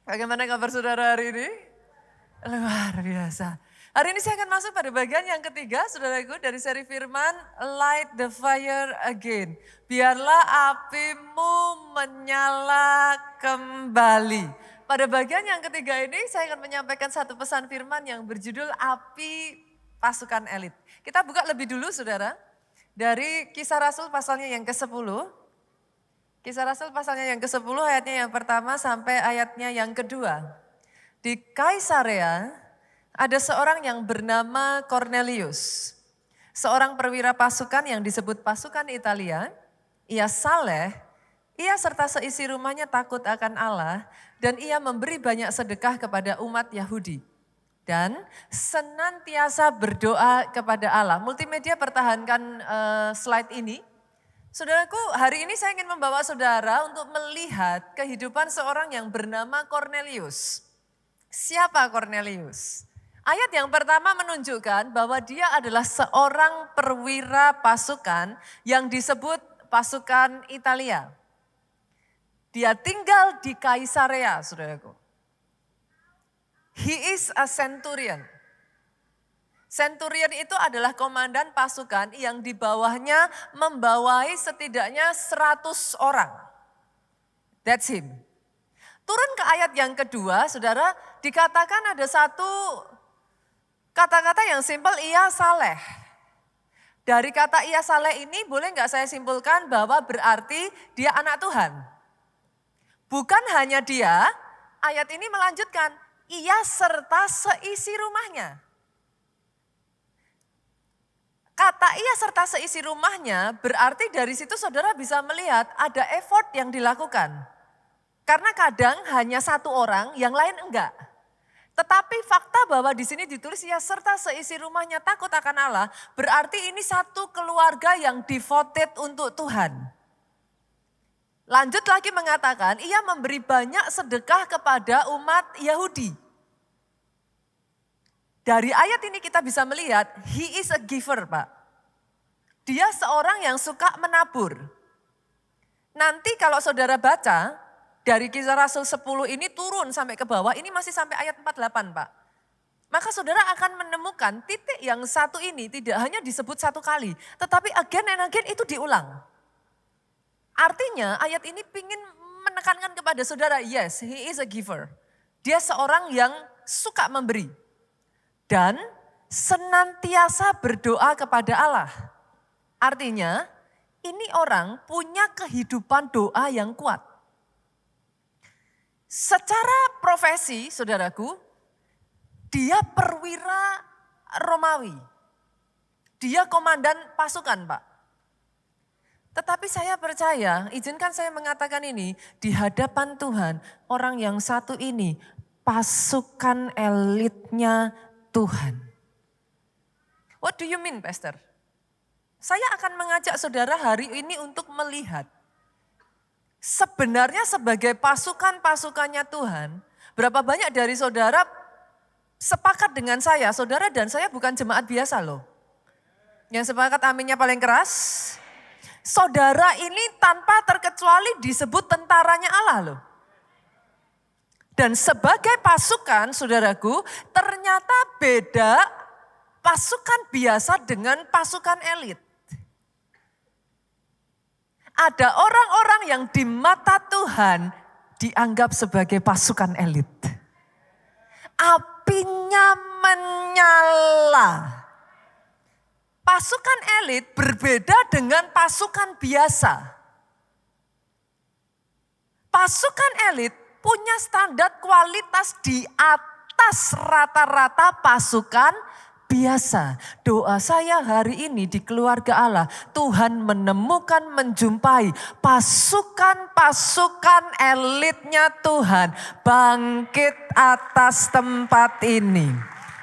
Bagaimana kabar saudara hari ini? Luar biasa. Hari ini saya akan masuk pada bagian yang ketiga, saudaraku, dari seri firman Light the Fire Again. Biarlah apimu menyala kembali. Pada bagian yang ketiga ini saya akan menyampaikan satu pesan firman yang berjudul Api Pasukan Elit. Kita buka lebih dulu saudara, dari Kisah Rasul pasalnya yang ke-10. Kisah Rasul pasalnya yang ke-10 ayatnya yang pertama sampai ayatnya yang kedua. Di Kaisarea ada seorang yang bernama Cornelius. Seorang perwira pasukan yang disebut pasukan Italia. Ia saleh, ia serta seisi rumahnya takut akan Allah. Dan ia memberi banyak sedekah kepada umat Yahudi. Dan senantiasa berdoa kepada Allah. Multimedia pertahankan slide ini. Saudaraku, hari ini saya ingin membawa saudara untuk melihat kehidupan seorang yang bernama Cornelius. Siapa Cornelius? Ayat yang pertama menunjukkan bahwa dia adalah seorang perwira pasukan yang disebut pasukan Italia. Dia tinggal di Kaisarea, saudaraku. He is a centurion. Centurion itu adalah komandan pasukan yang di bawahnya membawahi setidaknya 100 orang. That's him. Turun ke ayat yang kedua, saudara, dikatakan ada satu kata-kata yang simpel, ia saleh. Dari kata ia saleh ini boleh nggak saya simpulkan bahwa berarti dia anak Tuhan. Bukan hanya dia, ayat ini melanjutkan, ia serta seisi rumahnya. Kata ia serta seisi rumahnya berarti dari situ saudara bisa melihat ada effort yang dilakukan. Karena kadang hanya satu orang, yang lain enggak. Tetapi fakta bahwa di sini ditulis ia serta seisi rumahnya takut akan Allah, berarti ini satu keluarga yang devoted untuk Tuhan. Lanjut lagi mengatakan ia memberi banyak sedekah kepada umat Yahudi. Dari ayat ini kita bisa melihat, he is a giver, Pak. Dia seorang yang suka menabur. Nanti kalau saudara baca, dari Kisah Rasul 10 ini turun sampai ke bawah, ini masih sampai ayat 48, Pak. Maka saudara akan menemukan titik yang satu ini tidak hanya disebut satu kali, tetapi again and again itu diulang. Artinya ayat ini ingin menekankan kepada saudara, yes, he is a giver. Dia seorang yang suka memberi. Dan senantiasa berdoa kepada Allah. Artinya ini orang punya kehidupan doa yang kuat. Secara profesi saudaraku, dia perwira Romawi. Dia komandan pasukan, Pak. Tetapi saya percaya, izinkan saya mengatakan ini, di hadapan Tuhan orang yang satu ini pasukan elitnya Tuhan. What do you mean, Pastor? Saya akan mengajak saudara hari ini untuk melihat. Sebenarnya sebagai pasukan-pasukannya Tuhan, berapa banyak dari saudara sepakat dengan saya, saudara dan saya bukan jemaat biasa loh. Yang sepakat aminnya paling keras. Saudara ini tanpa terkecuali disebut tentaranya Allah loh. Dan sebagai pasukan, saudaraku, ternyata beda pasukan biasa dengan pasukan elit. Ada orang-orang yang di mata Tuhan dianggap sebagai pasukan elit. Apinya menyala. Pasukan elit berbeda dengan pasukan biasa. Pasukan elit punya standar kualitas di atas rata-rata pasukan biasa. Doa saya hari ini di keluarga Allah, Tuhan menemukan, menjumpai pasukan-pasukan elitnya Tuhan bangkit atas tempat ini.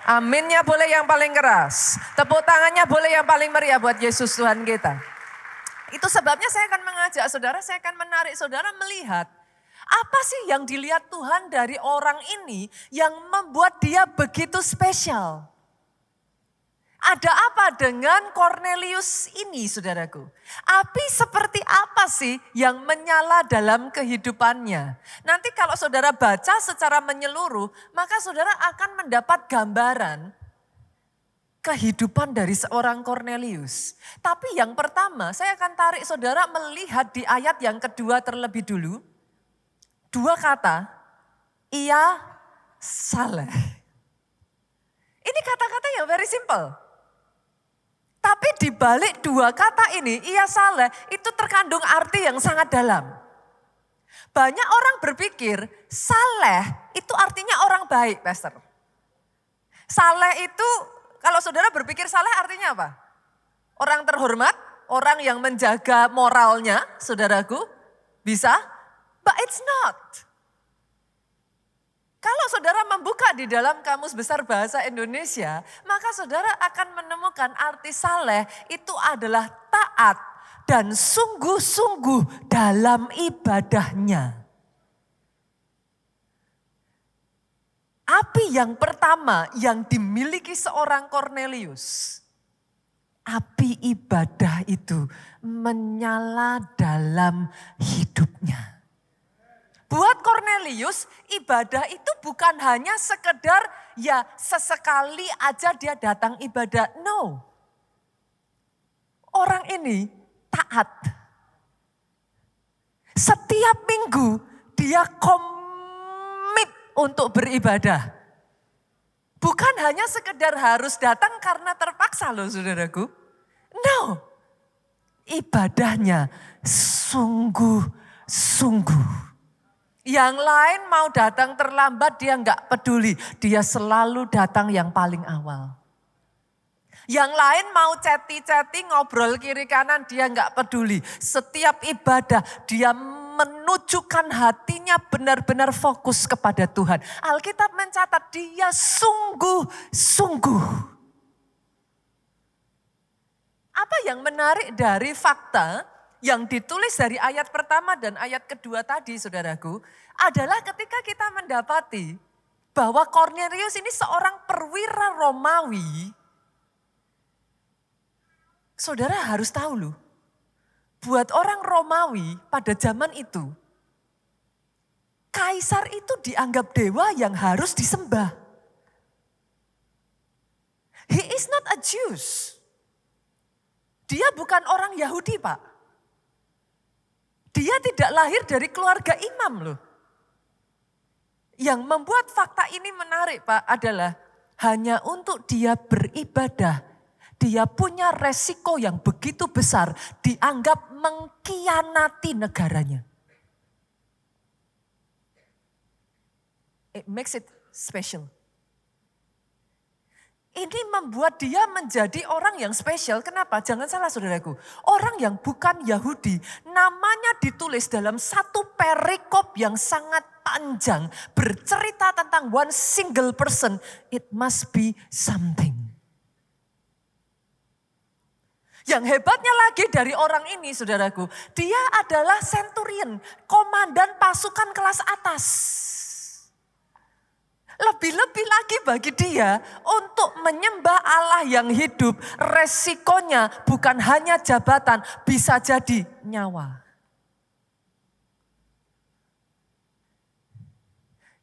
Aminnya boleh yang paling keras. Tepuk tangannya boleh yang paling meriah buat Yesus Tuhan kita. Itu sebabnya saya akan mengajak saudara, saya akan menarik saudara melihat apa sih yang dilihat Tuhan dari orang ini yang membuat dia begitu spesial. Ada apa dengan Cornelius ini saudaraku? Api seperti apa sih yang menyala dalam kehidupannya? Nanti kalau saudara baca secara menyeluruh, maka saudara akan mendapat gambaran kehidupan dari seorang Cornelius. Tapi yang pertama saya akan tarik saudara melihat di ayat yang kedua terlebih dulu. Dua kata, ia saleh. Ini kata-kata yang very simple. Tapi di balik dua kata ini, ia saleh, itu terkandung arti yang sangat dalam. Banyak orang berpikir, saleh itu artinya orang baik, Pastor. Saleh itu, kalau saudara berpikir saleh artinya apa? Orang terhormat, orang yang menjaga moralnya, saudaraku, bisa? But it's not. Kalau saudara membuka di dalam Kamus Besar Bahasa Indonesia, maka saudara akan menemukan arti saleh itu adalah taat dan sungguh-sungguh dalam ibadahnya. Api yang pertama yang dimiliki seorang Cornelius, api ibadah itu menyala dalam hidupnya. Buat Cornelius, ibadah itu bukan hanya sekedar ya sesekali aja dia datang ibadah. No. Orang ini taat. Setiap minggu dia komit untuk beribadah. Bukan hanya sekedar harus datang karena terpaksa loh saudaraku. No. Ibadahnya sungguh-sungguh. Yang lain mau datang terlambat dia enggak peduli. Dia selalu datang yang paling awal. Yang lain mau chatting ngobrol kiri kanan dia enggak peduli. Setiap ibadah dia menunjukkan hatinya benar-benar fokus kepada Tuhan. Alkitab mencatat dia sungguh-sungguh. Apa yang menarik dari fakta yang ditulis dari ayat pertama dan ayat kedua tadi saudaraku, adalah ketika kita mendapati bahwa Cornelius ini seorang perwira Romawi. Saudara harus tahu loh, buat orang Romawi pada zaman itu, kaisar itu dianggap dewa yang harus disembah. He is not a Jew. Dia bukan orang Yahudi, Pak. Dia tidak lahir dari keluarga imam loh. Yang membuat fakta ini menarik Pak adalah hanya untuk dia beribadah. Dia punya resiko yang begitu besar dianggap mengkhianati negaranya. It makes it special. Ini membuat dia menjadi orang yang spesial. Kenapa? Jangan salah saudaraku. Orang yang bukan Yahudi namanya ditulis dalam satu perikop yang sangat panjang. Bercerita tentang one single person. It must be something. Yang hebatnya lagi dari orang ini saudaraku. Dia adalah centurion, komandan pasukan kelas atas. Lebih-lebih lagi bagi dia untuk menyembah Allah yang hidup, resikonya bukan hanya jabatan, bisa jadi nyawa.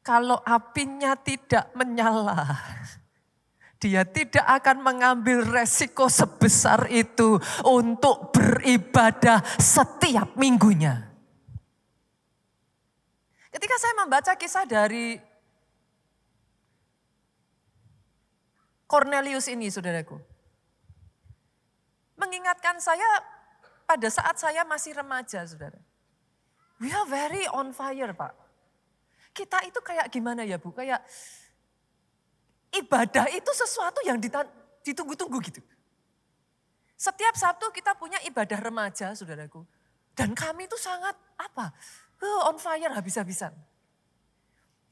Kalau apinya tidak menyala, dia tidak akan mengambil resiko sebesar itu untuk beribadah setiap minggunya. Ketika saya membaca kisah dari Cornelius ini saudaraku, mengingatkan saya pada saat saya masih remaja saudara. We are very on fire Pak. Kita itu kayak gimana ya Bu, kayak ibadah itu sesuatu yang ditunggu-tunggu gitu. Setiap Sabtu kita punya ibadah remaja saudaraku. Dan kami itu sangat on fire habis-habisan.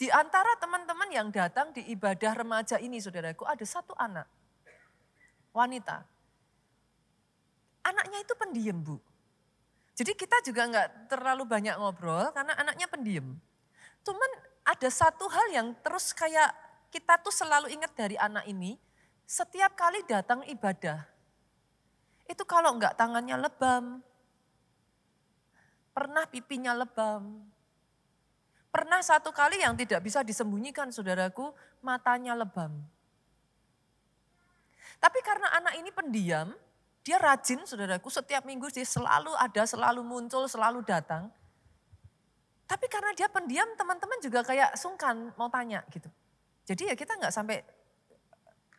Di antara teman-teman yang datang di ibadah remaja ini saudaraku, ada satu anak, wanita. Anaknya itu pendiam Bu. Jadi kita juga enggak terlalu banyak ngobrol karena anaknya pendiam. Cuman ada satu hal yang terus kayak kita tuh selalu ingat dari anak ini. setiap kali datang ibadah, itu kalau enggak tangannya lebam, pernah pipinya lebam, pernah satu kali yang tidak bisa disembunyikan saudaraku, matanya lebam. Tapi karena anak ini pendiam, dia rajin saudaraku, setiap minggu dia selalu ada, selalu muncul, selalu datang. Tapi karena dia pendiam, teman-teman juga kayak sungkan mau tanya gitu. Jadi ya kita nggak sampai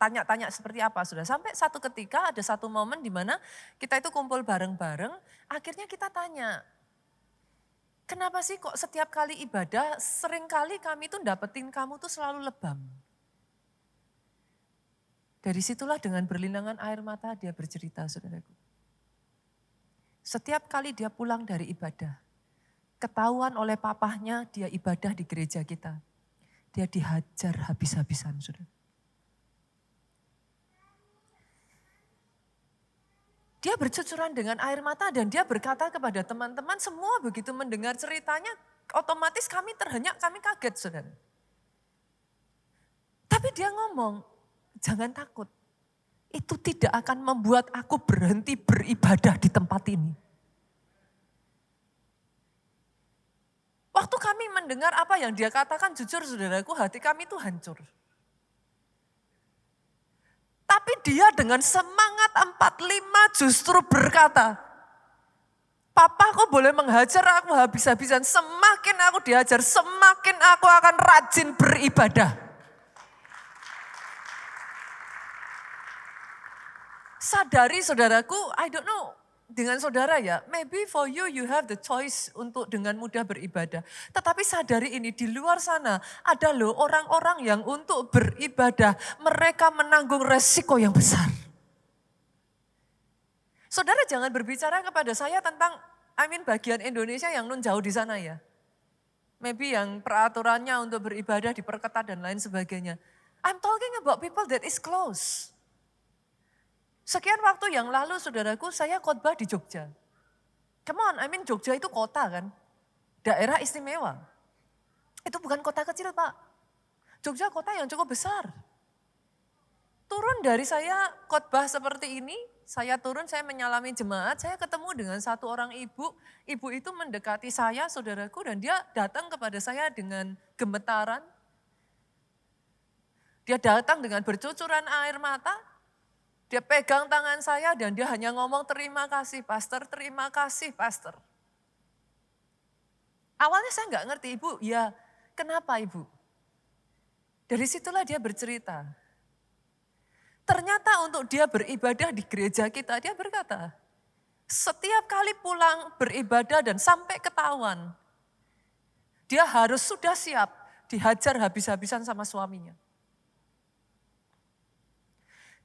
tanya-tanya seperti apa sudah. Sampai satu ketika ada satu momen di mana kita itu kumpul bareng-bareng, akhirnya kita tanya, kenapa sih kok setiap kali ibadah, sering kali kami tuh dapetin kamu tuh selalu lebam. Dari situlah dengan berlinangan air mata dia bercerita saudaraku. Setiap kali dia pulang dari ibadah, ketahuan oleh papahnya dia ibadah di gereja kita. Dia dihajar habis-habisan saudara. Dia bercucuran dengan air mata dan dia berkata kepada teman-teman semua begitu mendengar ceritanya, otomatis kami terhenyak, kami kaget saudara. Tapi dia ngomong, jangan takut, itu tidak akan membuat aku berhenti beribadah di tempat ini. Waktu kami mendengar apa yang dia katakan, jujur saudaraku, hati kami itu hancur. Tapi dia dengan semangat 45 justru berkata, Papa kok boleh menghajar aku habis-habisan, semakin aku dihajar, semakin aku akan rajin beribadah. Sadari saudaraku, I don't know dengan saudara ya, maybe for you, you have the choice untuk dengan mudah beribadah. Tetapi sadari ini di luar sana ada loh orang-orang yang untuk beribadah, mereka menanggung resiko yang besar. Saudara jangan berbicara kepada saya tentang, bagian Indonesia yang nun jauh di sana ya. Maybe yang peraturannya untuk beribadah diperketat dan lain sebagainya. I'm talking about people that is close. Sekian waktu yang lalu saudaraku saya khotbah di Jogja. Come on, Jogja itu kota kan. Daerah istimewa. Itu bukan kota kecil Pak. Jogja kota yang cukup besar. Turun dari saya khotbah seperti ini, saya turun, saya menyalami jemaat, saya ketemu dengan satu orang ibu. Ibu itu mendekati saya saudaraku dan dia datang kepada saya dengan gemetaran. Dia datang dengan bercucuran air mata. Dia pegang tangan saya dan dia hanya ngomong terima kasih pastor, terima kasih pastor. Awalnya saya nggak ngerti, Ibu, ya kenapa Ibu? Dari situlah dia bercerita. Ternyata untuk dia beribadah di gereja kita, dia berkata, setiap kali pulang beribadah dan sampai ketahuan, dia harus sudah siap dihajar habis-habisan sama suaminya.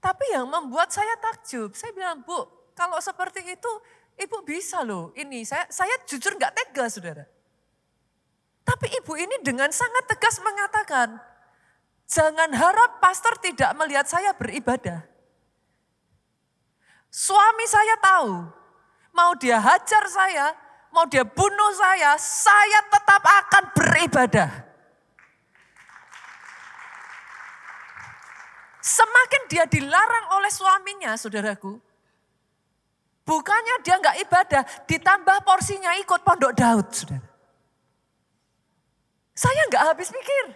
Tapi yang membuat saya takjub, saya bilang, Bu, kalau seperti itu, Ibu bisa loh. Ini saya jujur gak tega, saudara. Tapi ibu ini dengan sangat tegas mengatakan, jangan harap pastor tidak melihat saya beribadah. Suami saya tahu, mau dia hajar saya, mau dia bunuh saya tetap akan beribadah. Semakin dia dilarang oleh suaminya, saudaraku, bukannya dia nggak ibadah, ditambah porsinya ikut pondok Daud, saudara. Saya nggak habis pikir.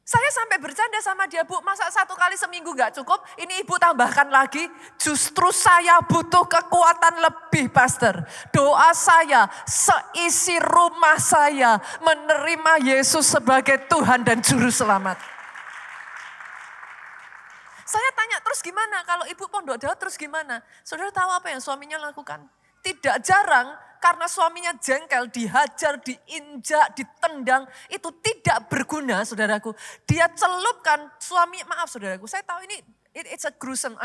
Saya sampai bercanda sama dia, Bu, masa satu kali seminggu nggak cukup? Ini ibu tambahkan lagi, justru saya butuh kekuatan lebih, pastor. Doa saya, seisi rumah saya menerima Yesus sebagai Tuhan dan Juru Selamat. Saya tanya, terus gimana? Kalau ibu pondok Daud terus gimana? Saudara tahu apa yang suaminya lakukan? Tidak jarang karena suaminya jengkel, dihajar, diinjak, ditendang. Itu tidak berguna, saudaraku. Dia celupkan suami, maaf saudaraku, saya tahu ini it's a gruesome.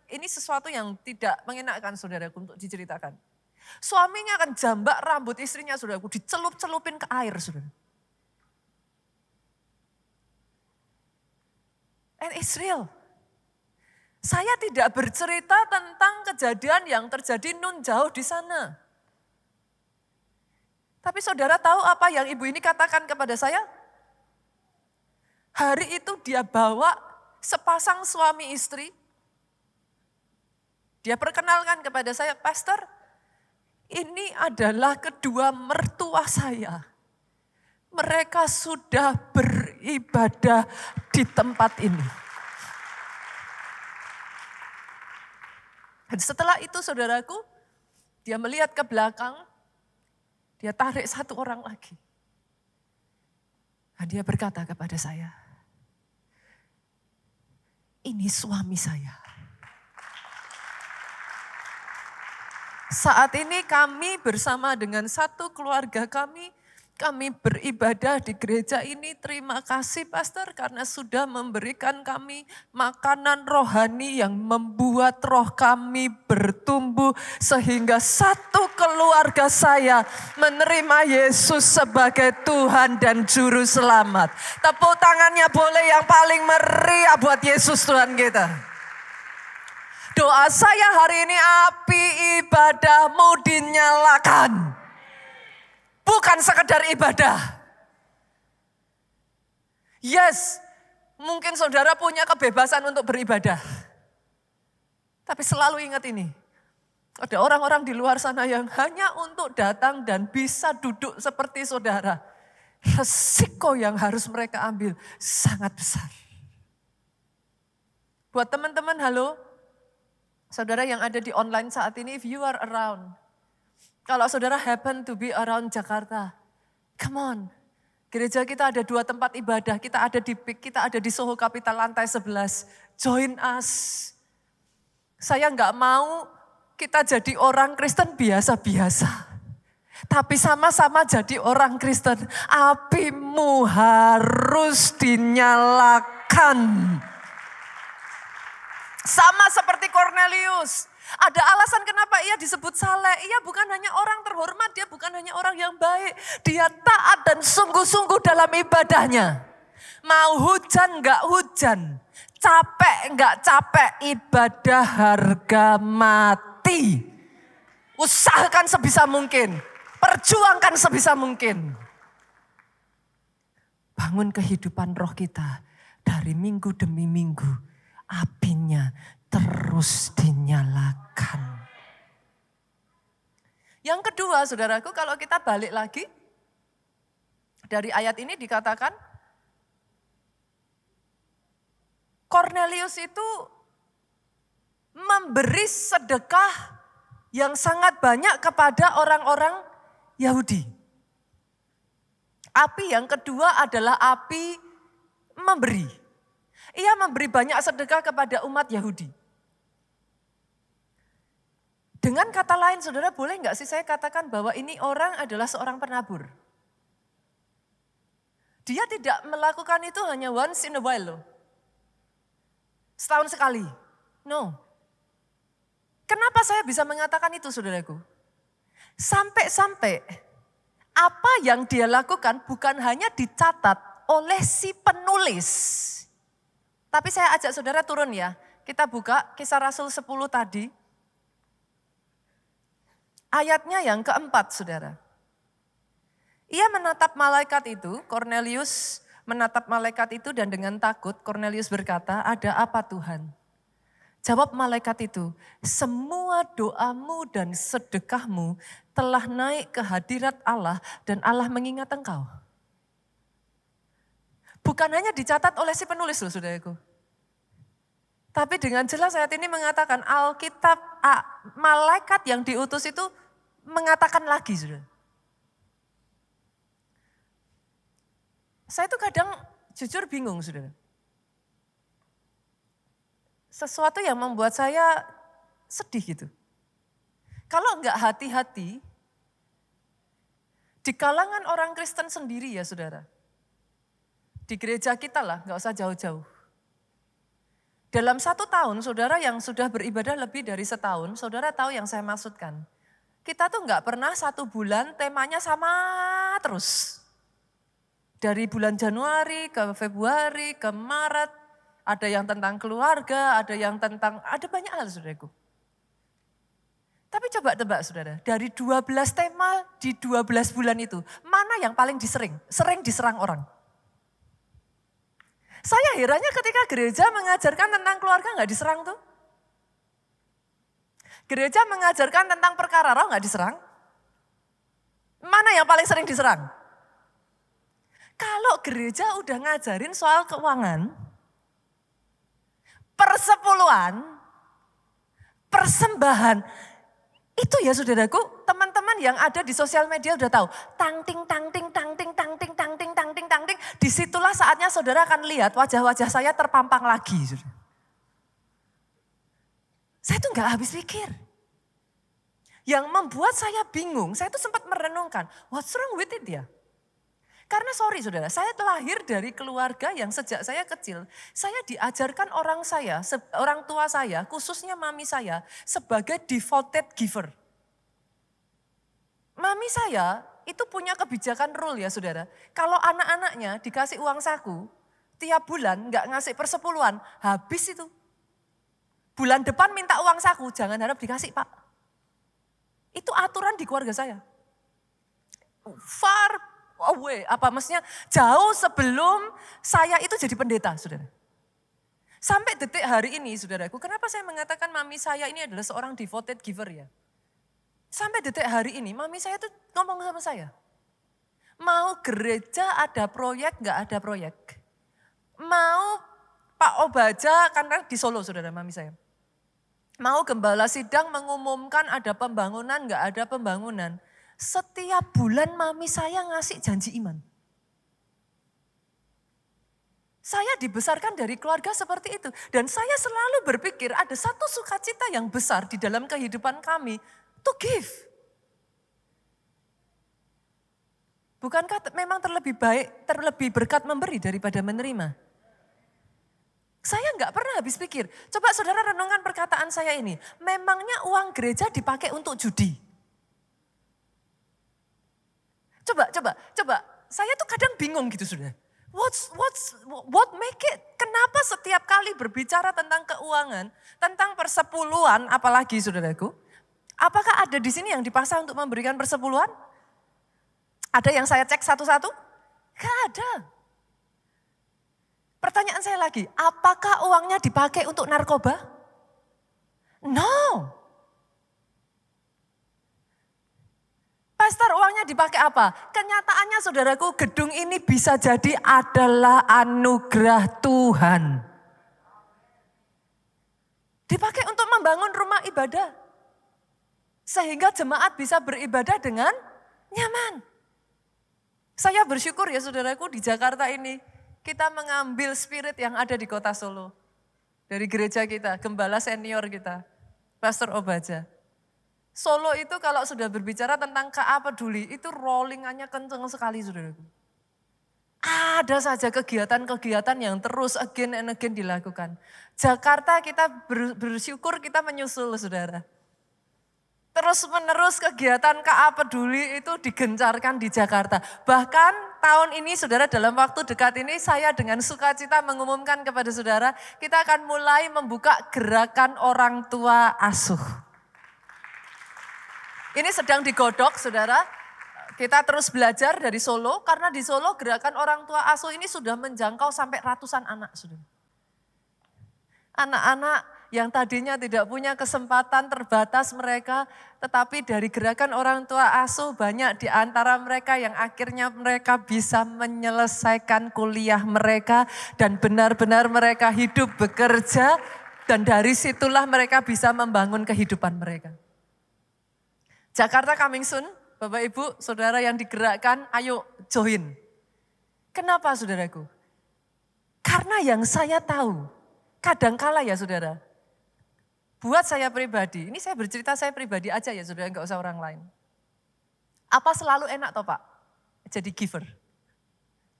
Ini sesuatu yang tidak mengenakan saudaraku untuk diceritakan. Suaminya akan jambak rambut istrinya, saudaraku, dicelup-celupin ke air, saudara. And it's real. Saya tidak bercerita tentang kejadian yang terjadi nun jauh di sana. Tapi saudara tahu apa yang ibu ini katakan kepada saya? Hari itu dia bawa sepasang suami istri. Dia perkenalkan kepada saya, Pastor, ini adalah kedua mertua saya. Mereka sudah beribadah di tempat ini. Dan setelah itu saudaraku, dia melihat ke belakang, dia tarik satu orang lagi. Dan dia berkata kepada saya, ini suami saya. Saat ini kami bersama dengan satu keluarga kami beribadah di gereja ini. Terima kasih Pastor karena sudah memberikan kami makanan rohani yang membuat roh kami bertumbuh. Sehingga satu keluarga saya menerima Yesus sebagai Tuhan dan Juru Selamat. Tepuk tangannya boleh yang paling meriah buat Yesus Tuhan kita. Doa saya hari ini, api ibadahmu dinyalakan. Bukan sekedar ibadah. Yes, mungkin saudara punya kebebasan untuk beribadah. Tapi selalu ingat ini. Ada orang-orang di luar sana yang hanya untuk datang dan bisa duduk seperti saudara. Resiko yang harus mereka ambil sangat besar. Buat teman-teman, halo. Saudara yang ada di online saat ini, if you are around. Kalau saudara happen to be around Jakarta, come on. Gereja kita ada 2 tempat ibadah, kita ada di PIK, kita ada di Soho Capital lantai 11. Join us. Saya enggak mau kita jadi orang Kristen biasa-biasa. Tapi sama-sama jadi orang Kristen, apimu harus dinyalakan. Sama seperti Kornelius. Ada alasan kenapa ia disebut saleh. Ia bukan hanya orang terhormat, dia bukan hanya orang yang baik. Dia taat dan sungguh-sungguh dalam ibadahnya. Mau hujan enggak hujan. Capek enggak capek. Ibadah harga mati. Usahakan sebisa mungkin. Perjuangkan sebisa mungkin. Bangun kehidupan roh kita dari minggu demi minggu. Apinya terus dinyalakan. Yang kedua saudaraku, kalau kita balik lagi. Dari ayat ini dikatakan. Kornelius itu memberi sedekah yang sangat banyak kepada orang-orang Yahudi. Api yang kedua adalah api memberi. Ia memberi banyak sedekah kepada umat Yahudi. Dengan kata lain, saudara boleh enggak sih saya katakan bahwa ini orang adalah seorang penabur. Dia tidak melakukan itu hanya once in a while loh. Setahun sekali. No. Kenapa saya bisa mengatakan itu saudaraku? Sampai-sampai apa yang dia lakukan bukan hanya dicatat oleh si penulis. Tapi saya ajak saudara turun ya. Kita buka Kisah Rasul 10 tadi. Ayatnya yang keempat saudara. Ia menatap malaikat itu, Kornelius menatap malaikat itu dan dengan takut Kornelius berkata, ada apa Tuhan? Jawab malaikat itu, semua doamu dan sedekahmu telah naik ke hadirat Allah dan Allah mengingat engkau. Bukan hanya dicatat oleh si penulis loh saudaraku. Tapi dengan jelas ayat ini mengatakan Alkitab, malaikat yang diutus itu mengatakan lagi saudara. Saya tuh kadang jujur bingung saudara. Sesuatu yang membuat saya sedih gitu. Kalau enggak hati-hati, di kalangan orang Kristen sendiri ya saudara. Di gereja kita lah, enggak usah jauh-jauh. Dalam 1 tahun, saudara yang sudah beribadah lebih dari setahun, saudara tahu yang saya maksudkan. Kita tuh enggak pernah 1 bulan temanya sama terus. Dari bulan Januari ke Februari ke Maret, ada yang tentang keluarga, ada yang tentang, ada banyak hal saudaraku. Tapi coba tebak saudara, dari 12 tema di 12 bulan itu, mana yang paling sering diserang orang? Saya herannya ketika gereja mengajarkan tentang keluarga nggak diserang tuh. Gereja mengajarkan tentang perkara roh nggak diserang. Mana yang paling sering diserang? Kalau gereja udah ngajarin soal keuangan, persepuluhan, persembahan, itu ya saudaraku, teman-teman yang ada di sosial media udah tahu. Tangting, tangting, tangting, tangting, tangting, tangting, tangting. Disitulah saatnya saudara akan lihat wajah-wajah saya terpampang lagi. Saya tuh gak habis pikir. Yang membuat saya bingung, saya tuh sempat merenungkan, what's wrong with it ya? Karena sorry saudara, saya lahir dari keluarga yang sejak saya kecil, saya diajarkan orang tua saya, khususnya mami saya, sebagai devoted giver. Mami saya itu punya kebijakan rule ya saudara, kalau anak-anaknya dikasih uang saku, tiap bulan gak ngasih persepuluhan, habis itu. Bulan depan minta uang saku, jangan harap dikasih pak. Itu aturan di keluarga saya. Far away, maksudnya jauh sebelum saya itu jadi pendeta, saudara. Sampai detik hari ini, saudaraku, kenapa saya mengatakan mami saya ini adalah seorang devoted giver ya? Sampai detik hari ini, mami saya tuh ngomong sama saya, mau gereja ada proyek, nggak ada proyek. Mau Pak Obaja, karena di Solo, saudara, mami saya. Mau gembala sidang mengumumkan ada pembangunan, nggak ada pembangunan. Setiap bulan mami saya ngasih janji iman. Saya dibesarkan dari keluarga seperti itu. Dan saya selalu berpikir ada satu sukacita yang besar di dalam kehidupan kami. To give. Bukankah memang terlebih berkat memberi daripada menerima? Saya nggak pernah habis pikir. Coba saudara renungkan perkataan saya ini. Memangnya uang gereja dipakai untuk judi? Coba. Saya tuh kadang bingung gitu saudara. What make it? Kenapa setiap kali berbicara tentang keuangan, tentang persepuluhan, apalagi saudaraku, apakah ada di sini yang dipaksa untuk memberikan persepuluhan? Ada yang saya cek satu-satu? Gak ada. Pertanyaan saya lagi, apakah uangnya dipakai untuk narkoba? No. Pastor, uangnya dipakai apa? Kenyataannya saudaraku, gedung ini bisa jadi adalah anugerah Tuhan. Dipakai untuk membangun rumah ibadah. Sehingga jemaat bisa beribadah dengan nyaman. Saya bersyukur ya saudaraku di Jakarta ini. Kita mengambil spirit yang ada di kota Solo. Dari gereja kita, gembala senior kita, Pastor Obaja. Solo itu kalau sudah berbicara tentang KA peduli, itu rollingannya kenceng sekali saudaraku. Ada saja kegiatan-kegiatan yang terus again and again dilakukan. Jakarta kita bersyukur kita menyusul saudara. Terus menerus kegiatan KA peduli itu digencarkan di Jakarta. Bahkan tahun ini saudara dalam waktu dekat ini saya dengan sukacita mengumumkan kepada saudara. Kita akan mulai membuka gerakan orang tua asuh. Ini sedang digodok saudara. Kita terus belajar dari Solo. Karena di Solo gerakan orang tua asuh ini sudah menjangkau sampai ratusan anak saudara. Anak-anak yang tadinya tidak punya kesempatan terbatas mereka, tetapi dari gerakan orang tua asuh banyak di antara mereka yang akhirnya mereka bisa menyelesaikan kuliah mereka dan benar-benar mereka hidup bekerja dan dari situlah mereka bisa membangun kehidupan mereka. Jakarta coming soon, Bapak Ibu, Saudara yang digerakkan, ayo join. Kenapa saudaraku? Karena yang saya tahu, kadangkala ya saudara, buat saya pribadi, ini saya bercerita saya pribadi aja ya saudara, enggak usah orang lain. Apa selalu enak toh Pak? Jadi giver.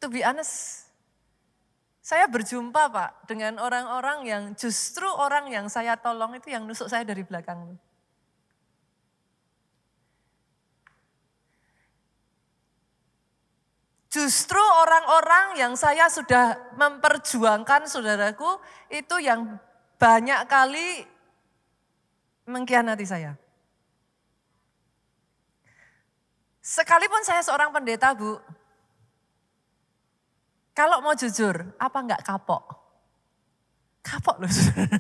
To be honest, saya berjumpa Pak dengan orang-orang yang justru orang yang saya tolong itu yang nusuk saya dari belakang. Justru orang-orang yang saya sudah memperjuangkan saudaraku itu yang banyak kali mengkhianati saya. Sekalipun saya seorang pendeta Bu, Kalau mau jujur, apa enggak kapok? Kapok loh saudara.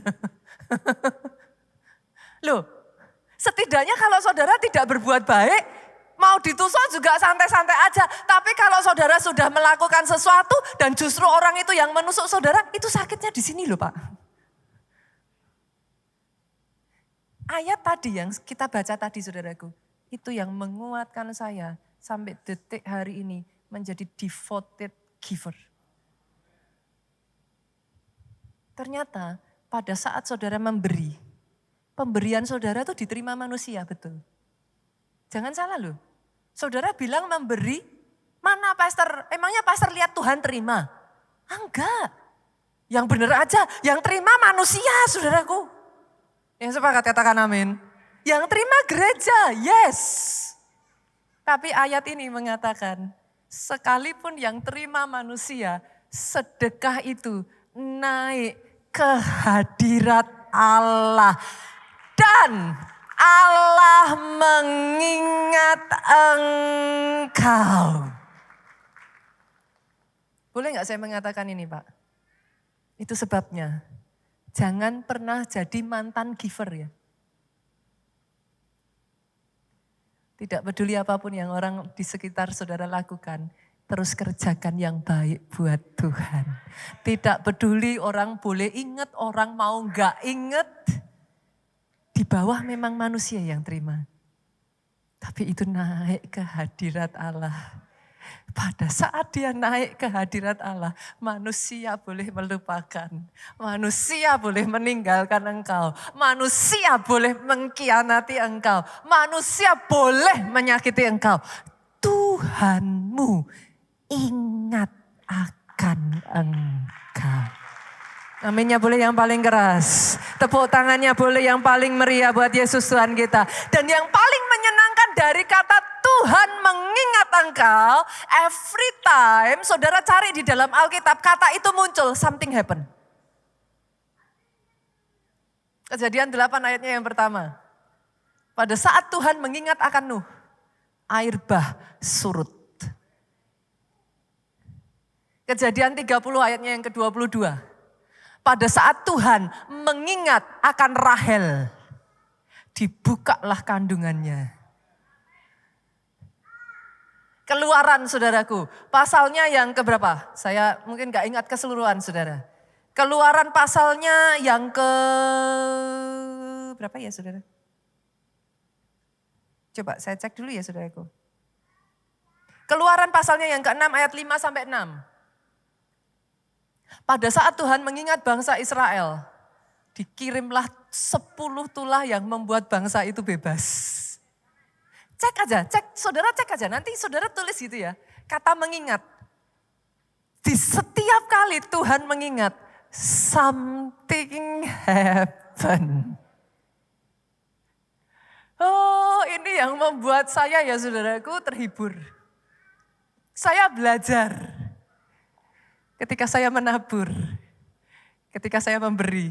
Loh, setidaknya kalau saudara tidak berbuat baik, mau ditusuk juga santai-santai aja. Tapi kalau saudara sudah melakukan sesuatu dan justru orang itu yang menusuk saudara, itu sakitnya di sini loh Pak. Ayat tadi yang kita baca tadi saudaraku, itu yang menguatkan saya sampai detik hari ini menjadi devoted giver. Ternyata pada saat saudara memberi, pemberian saudara itu diterima manusia, betul. Jangan salah loh. Saudara bilang memberi, mana pastor? Emangnya pastor lihat Tuhan terima? Enggak. Yang benar aja, yang terima manusia saudaraku. Yang sepakat katakan amin. Yang terima gereja, yes. Tapi ayat ini mengatakan, sekalipun yang terima manusia, sedekah itu naik ke hadirat Allah. Dan Allah mengingat engkau. Boleh nggak saya mengatakan ini Pak? Itu sebabnya, jangan pernah jadi mantan giver ya. Tidak peduli apapun yang orang di sekitar saudara lakukan, terus kerjakan yang baik buat Tuhan. Tidak peduli orang boleh ingat, orang mau nggak ingat. Di bawah memang manusia yang terima. Tapi itu naik ke hadirat Allah. Pada saat dia naik ke hadirat Allah, manusia boleh melupakan. Manusia boleh meninggalkan engkau. Manusia boleh mengkhianati engkau. Manusia boleh menyakiti engkau. Tuhanmu ingat akan engkau. Aminnya boleh yang paling keras. Tepuk tangannya boleh yang paling meriah buat Yesus Tuhan kita. Dan yang paling menyenangkan dari kata Tuhan mengingat engkau. Every time saudara cari di dalam Alkitab kata itu muncul, something happen. Kejadian 8 ayatnya yang pertama. Pada saat Tuhan mengingat akan Nuh, air bah surut. Kejadian 30 ayatnya yang ke-22. Pada saat Tuhan mengingat akan Rahel, dibukalah kandungannya. Keluaran saudaraku, pasalnya yang keberapa? Saya mungkin gak ingat keseluruhan saudara. Keluaran pasalnya yang ke berapa ya saudara? Coba saya cek dulu ya saudaraku. Keluaran pasalnya yang ke-6 ayat 5 sampai 6. Pada saat Tuhan mengingat bangsa Israel, dikirimlah 10 tulah yang membuat bangsa itu bebas. Cek aja, saudara cek aja, nanti saudara tulis gitu ya. Kata mengingat. Di setiap kali Tuhan mengingat, something happen. Oh, ini yang membuat saya ya saudaraku terhibur. Saya belajar. Ketika saya menabur, ketika saya memberi,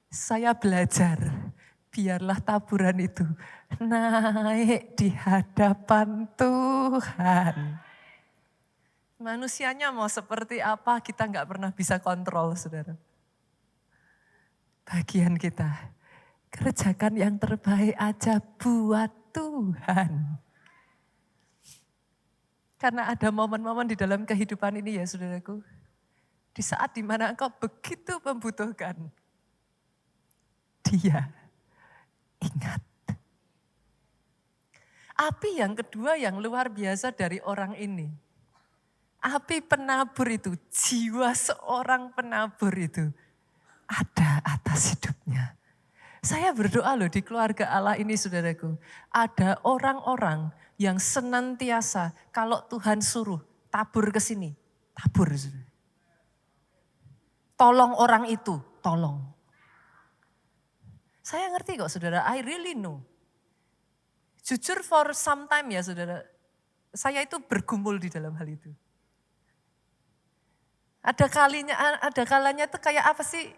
saya belajar. Biarlah taburan itu naik di hadapan Tuhan. Manusianya mau seperti apa kita nggak pernah bisa kontrol saudara. Bagian kita, kerjakan yang terbaik aja buat Tuhan. Karena ada momen-momen di dalam kehidupan ini ya saudaraku. Di saat dimana engkau begitu membutuhkan, Dia ingat. Api yang kedua yang luar biasa dari orang ini. Api penabur itu, jiwa seorang penabur itu ada atas hidupnya. Saya berdoa loh di keluarga Allah ini saudaraku. Ada orang-orang yang senantiasa kalau Tuhan suruh tabur ke sini, tabur saudara. Tolong orang itu, tolong. Saya ngerti kok saudara, I really know. Jujur for some time ya saudara, saya itu bergumul di dalam hal itu. Ada kalanya tuh kayak apa sih,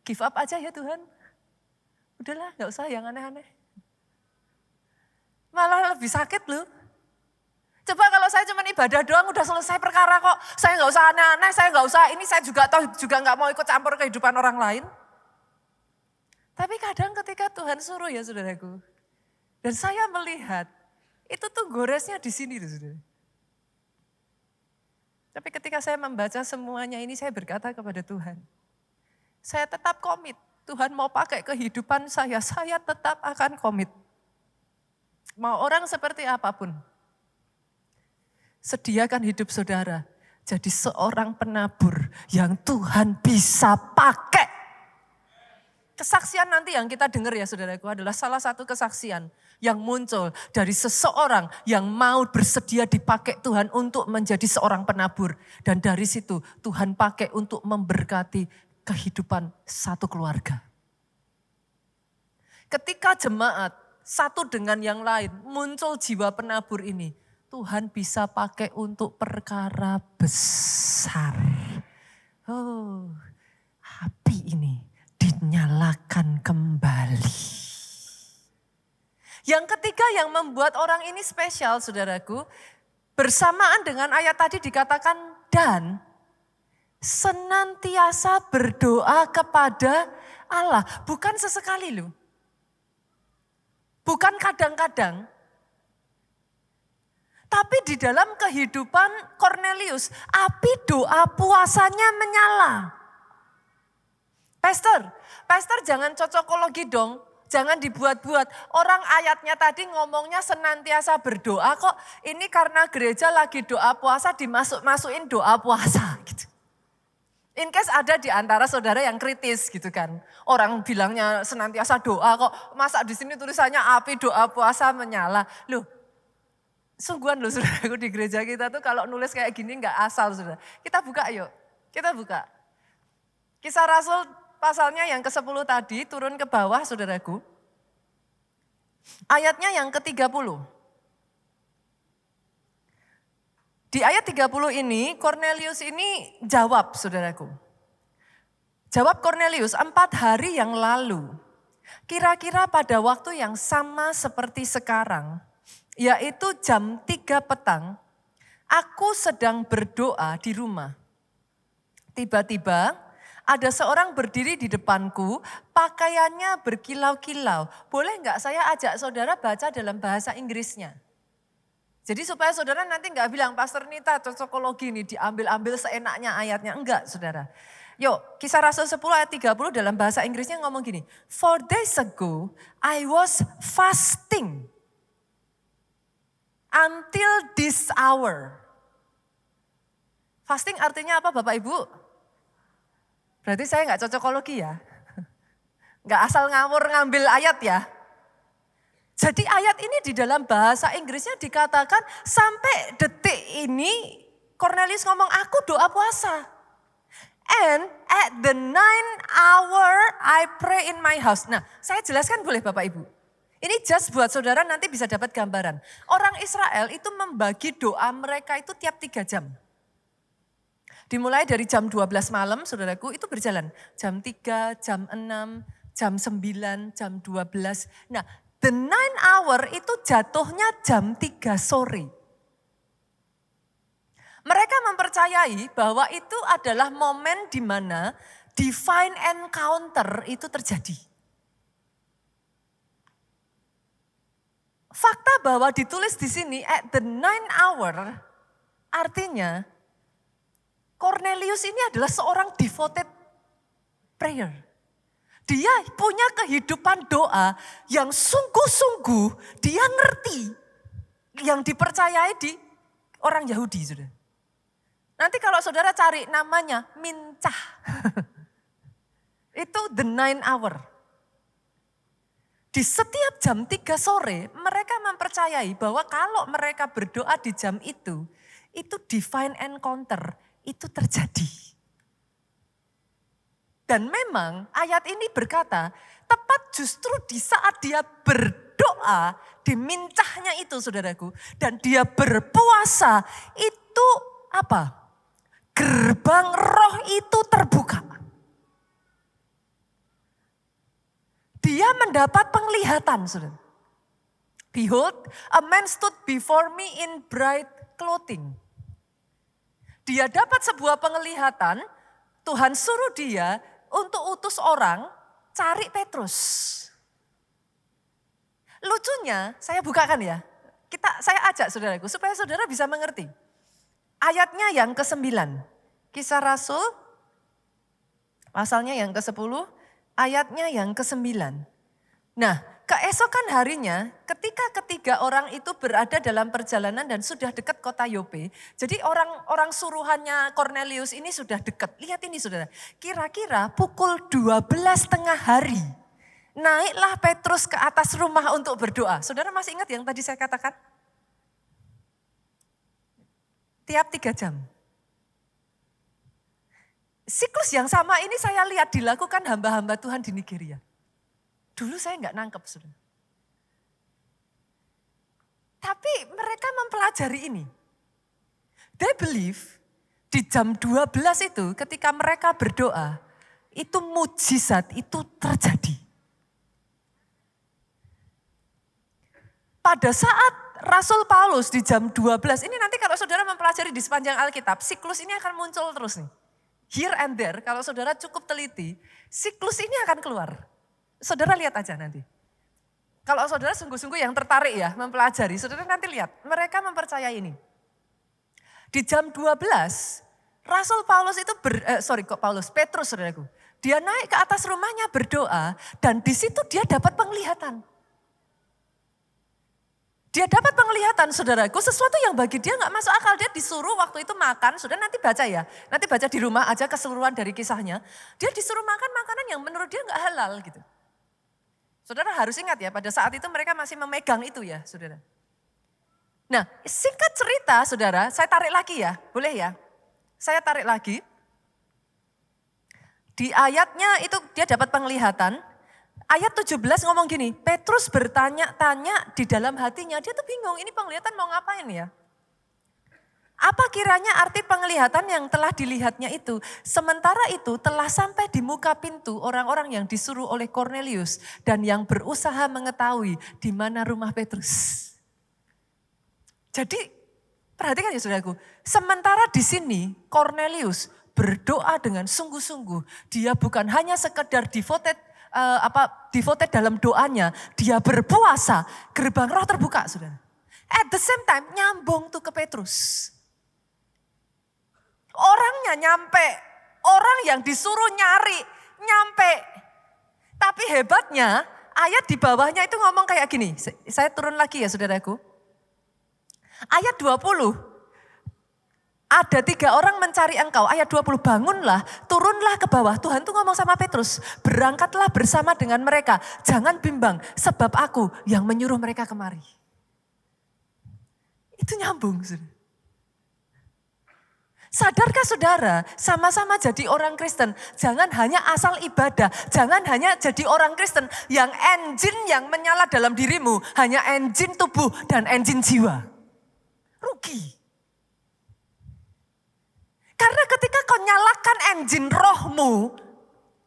give up aja ya Tuhan. Udahlah gak usah yang aneh-aneh. Malah lebih sakit loh. Coba kalau saya cuma ibadah doang udah selesai perkara kok. Saya nggak usah aneh-aneh, saya nggak usah ini, saya juga tahu juga nggak mau ikut campur kehidupan orang lain. Tapi kadang ketika Tuhan suruh ya saudaraku. Dan saya melihat itu tuh goresnya di sini tuh saudara. Tapi ketika saya membaca semuanya ini saya berkata kepada Tuhan. Saya tetap komit. Tuhan mau pakai kehidupan saya tetap akan komit. Mau orang seperti apapun. Sediakan hidup saudara jadi seorang penabur yang Tuhan bisa pakai. Kesaksian nanti yang kita dengar ya saudaraku adalah salah satu kesaksian yang muncul dari seseorang yang mau bersedia dipakai Tuhan untuk menjadi seorang penabur. Dan dari situ Tuhan pakai untuk memberkati kehidupan satu keluarga. Ketika jemaat satu dengan yang lain muncul jiwa penabur ini. Tuhan bisa pakai untuk perkara besar. Oh, api ini dinyalakan kembali. Yang ketiga yang membuat orang ini spesial saudaraku, bersamaan dengan ayat tadi dikatakan dan senantiasa berdoa kepada Allah. Bukan sesekali loh. Bukan kadang-kadang. Tapi di dalam kehidupan Cornelius, api doa puasanya menyala. Pastor jangan cocokologi dong, jangan dibuat-buat. Orang ayatnya tadi ngomongnya senantiasa berdoa kok, ini karena gereja lagi doa puasa dimasuk-masukin doa puasa gitu. In case ada di antara saudara yang kritis gitu kan. Orang bilangnya senantiasa doa kok, masa di sini tulisannya api doa puasa menyala. Loh, sungguhan loh saudaraku di gereja kita tuh kalau nulis kayak gini gak asal saudara. Kita buka yuk, kita buka. Kisah Rasul pasalnya yang ke-10 tadi turun ke bawah saudaraku. Ayatnya yang ke-30. Di ayat 30 ini Cornelius ini jawab saudaraku. Jawab Cornelius 4 hari yang lalu. Kira-kira pada waktu yang sama seperti sekarang. Yaitu jam 3 petang, aku sedang berdoa di rumah. Tiba-tiba ada seorang berdiri di depanku, pakaiannya berkilau-kilau. Boleh enggak saya ajak saudara baca dalam bahasa Inggrisnya? Jadi supaya saudara nanti enggak bilang, Pastor Nita cocokologi ini diambil-ambil seenaknya ayatnya. Enggak saudara. Yuk, Kisah Rasul 10 ayat 30 dalam bahasa Inggrisnya ngomong gini. 4 days ago, I was fasting. Until this hour. Fasting artinya apa Bapak Ibu? Berarti saya nggak cocokologi ya. Nggak asal ngawur ngambil ayat ya. Jadi ayat ini di dalam bahasa Inggrisnya dikatakan sampai detik ini Cornelius ngomong aku doa puasa. And at the 9 hour I pray in my house. Nah saya jelaskan boleh Bapak Ibu. Ini just buat saudara nanti bisa dapat gambaran. Orang Israel itu membagi doa mereka itu tiap 3 jam. Dimulai dari jam 12 malam saudaraku itu berjalan. Jam 3, jam 6, jam 9, jam 12. Nah the 9 hour itu jatuhnya jam 3 sore. Mereka mempercayai bahwa itu adalah momen di mana divine encounter itu terjadi. Fakta bahwa ditulis di sini at the 9 hour artinya Cornelius ini adalah seorang devoted prayer. Dia punya kehidupan doa yang sungguh-sungguh dia ngerti yang dipercayai di orang Yahudi. Saudara. Nanti kalau saudara cari namanya Mincah. Itu the 9 hour. Di setiap jam 3 sore mereka mempercayai bahwa kalau mereka berdoa di jam itu divine encounter itu terjadi. Dan memang ayat ini berkata tepat justru di saat dia berdoa di mincahnya itu saudaraku. Dan dia berpuasa itu apa? Gerbang roh itu terbuka. Dia mendapat penglihatan, saudara. Behold, a man stood before me in bright clothing. Dia dapat sebuah penglihatan, Tuhan suruh dia untuk utus orang cari Petrus. Lucunya, saya bukakan ya. Saya ajak saudaraku supaya saudara bisa mengerti. Ayatnya yang ke-9. Kisah Rasul, pasalnya yang ke-10, ayatnya yang ke-9. Nah, keesokan harinya ketika ketiga orang itu berada dalam perjalanan dan sudah dekat kota Yope. Jadi orang suruhannya Cornelius ini sudah dekat. Lihat ini saudara, kira-kira pukul 12 tengah hari. Naiklah Petrus ke atas rumah untuk berdoa. Saudara masih ingat yang tadi saya katakan? Tiap 3 jam. Siklus yang sama ini saya lihat dilakukan hamba-hamba Tuhan di Nigeria. Dulu saya enggak nangkep, saudara. Tapi mereka mempelajari ini. They believe di jam 12 itu ketika mereka berdoa, itu mujizat itu terjadi. Pada saat Rasul Paulus di jam 12, ini nanti kalau saudara mempelajari di sepanjang Alkitab, siklus ini akan muncul terus nih. Here and there, kalau saudara cukup teliti, siklus ini akan keluar. Saudara lihat aja nanti. Kalau saudara sungguh-sungguh yang tertarik ya mempelajari, saudara nanti lihat, mereka mempercayai ini. Di jam 12, Rasul Paulus itu, Petrus saudaraku. Dia naik ke atas rumahnya berdoa dan di situ dia dapat penglihatan. Dia dapat penglihatan saudaraku, sesuatu yang bagi dia gak masuk akal. Dia disuruh waktu itu makan, saudara nanti baca ya. Nanti baca di rumah aja keseluruhan dari kisahnya. Dia disuruh makan makanan yang menurut dia gak halal gitu. Saudara harus ingat ya, pada saat itu mereka masih memegang itu ya saudara. Nah singkat cerita saudara, saya tarik lagi ya, boleh ya. Saya tarik lagi. Di ayatnya itu dia dapat penglihatan. Ayat 17 ngomong gini, Petrus bertanya-tanya di dalam hatinya, dia tuh bingung ini penglihatan mau ngapain ya. Apa kiranya arti penglihatan yang telah dilihatnya itu? Sementara itu telah sampai di muka pintu orang-orang yang disuruh oleh Cornelius dan yang berusaha mengetahui di mana rumah Petrus. Jadi perhatikan ya saudaraku, sementara di sini Cornelius berdoa dengan sungguh-sungguh. Dia bukan hanya sekedar devoted dalam doanya, dia berpuasa, gerbang roh terbuka saudara. At the same time nyambung tuh ke Petrus. Orangnya nyampe, orang yang disuruh nyari, nyampe. Tapi hebatnya ayat di bawahnya itu ngomong kayak gini, saya turun lagi ya saudaraku. Ayat 20. Ada 3 orang mencari engkau, ayat 20, bangunlah, turunlah ke bawah. Tuhan tuh ngomong sama Petrus, berangkatlah bersama dengan mereka. Jangan bimbang, sebab aku yang menyuruh mereka kemari. Itu nyambung. Sadarkah saudara, sama-sama jadi orang Kristen. Jangan hanya asal ibadah, jangan hanya jadi orang Kristen. Yang engine yang menyala dalam dirimu, hanya engine tubuh dan engine jiwa. Rugi. Karena ketika kau nyalakan engine rohmu,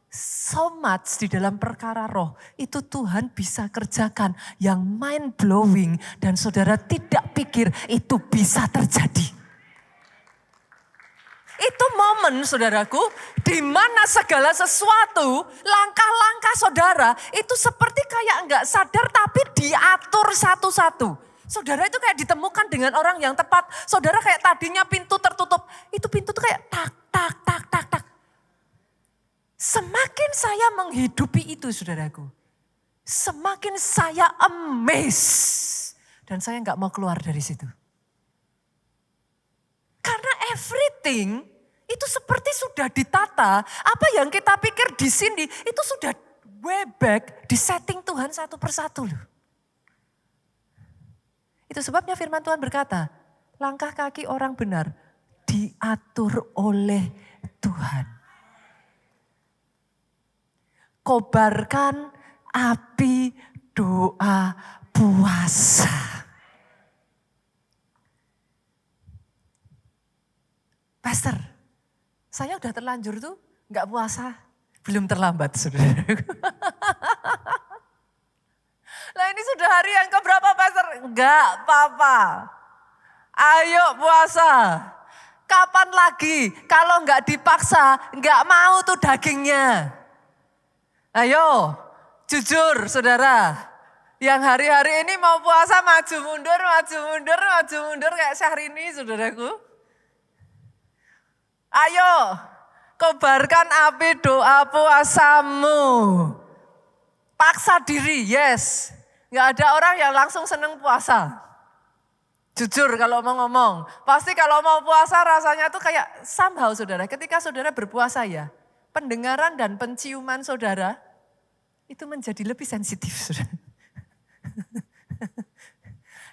so much di dalam perkara roh, itu Tuhan bisa kerjakan yang mind blowing dan saudara tidak pikir itu bisa terjadi. Itu momen saudaraku, di mana segala sesuatu, langkah-langkah saudara itu seperti kayak enggak sadar tapi diatur satu-satu. Saudara itu kayak ditemukan dengan orang yang tepat. Saudara kayak tadinya pintu tertutup. Itu pintu tuh kayak tak, tak, tak, tak, tak. Semakin saya menghidupi itu saudaraku. Semakin saya amazed. Dan saya gak mau keluar dari situ. Karena everything itu seperti sudah ditata. Apa yang kita pikir di sini itu sudah way back di setting Tuhan satu persatu loh. Itu sebabnya firman Tuhan berkata, langkah kaki orang benar diatur oleh Tuhan. Kobarkan api doa puasa. Pastor, saya udah terlanjur tuh gak puasa. Belum terlambat saudara. Lah ini sudah hari yang keberapa Pastor? Enggak apa-apa. Ayo puasa. Kapan lagi? Kalau nggak dipaksa, nggak mau tuh dagingnya. Ayo, jujur saudara. Yang hari-hari ini mau puasa maju mundur kayak Syahrini saudaraku. Ayo, kobarkan api doa puasamu. Paksa diri, yes. Nggak ada orang yang langsung seneng puasa. Jujur kalau mau ngomong, pasti kalau mau puasa rasanya tuh kayak somehow saudara. Ketika saudara berpuasa ya, pendengaran dan penciuman saudara itu menjadi lebih sensitif saudara.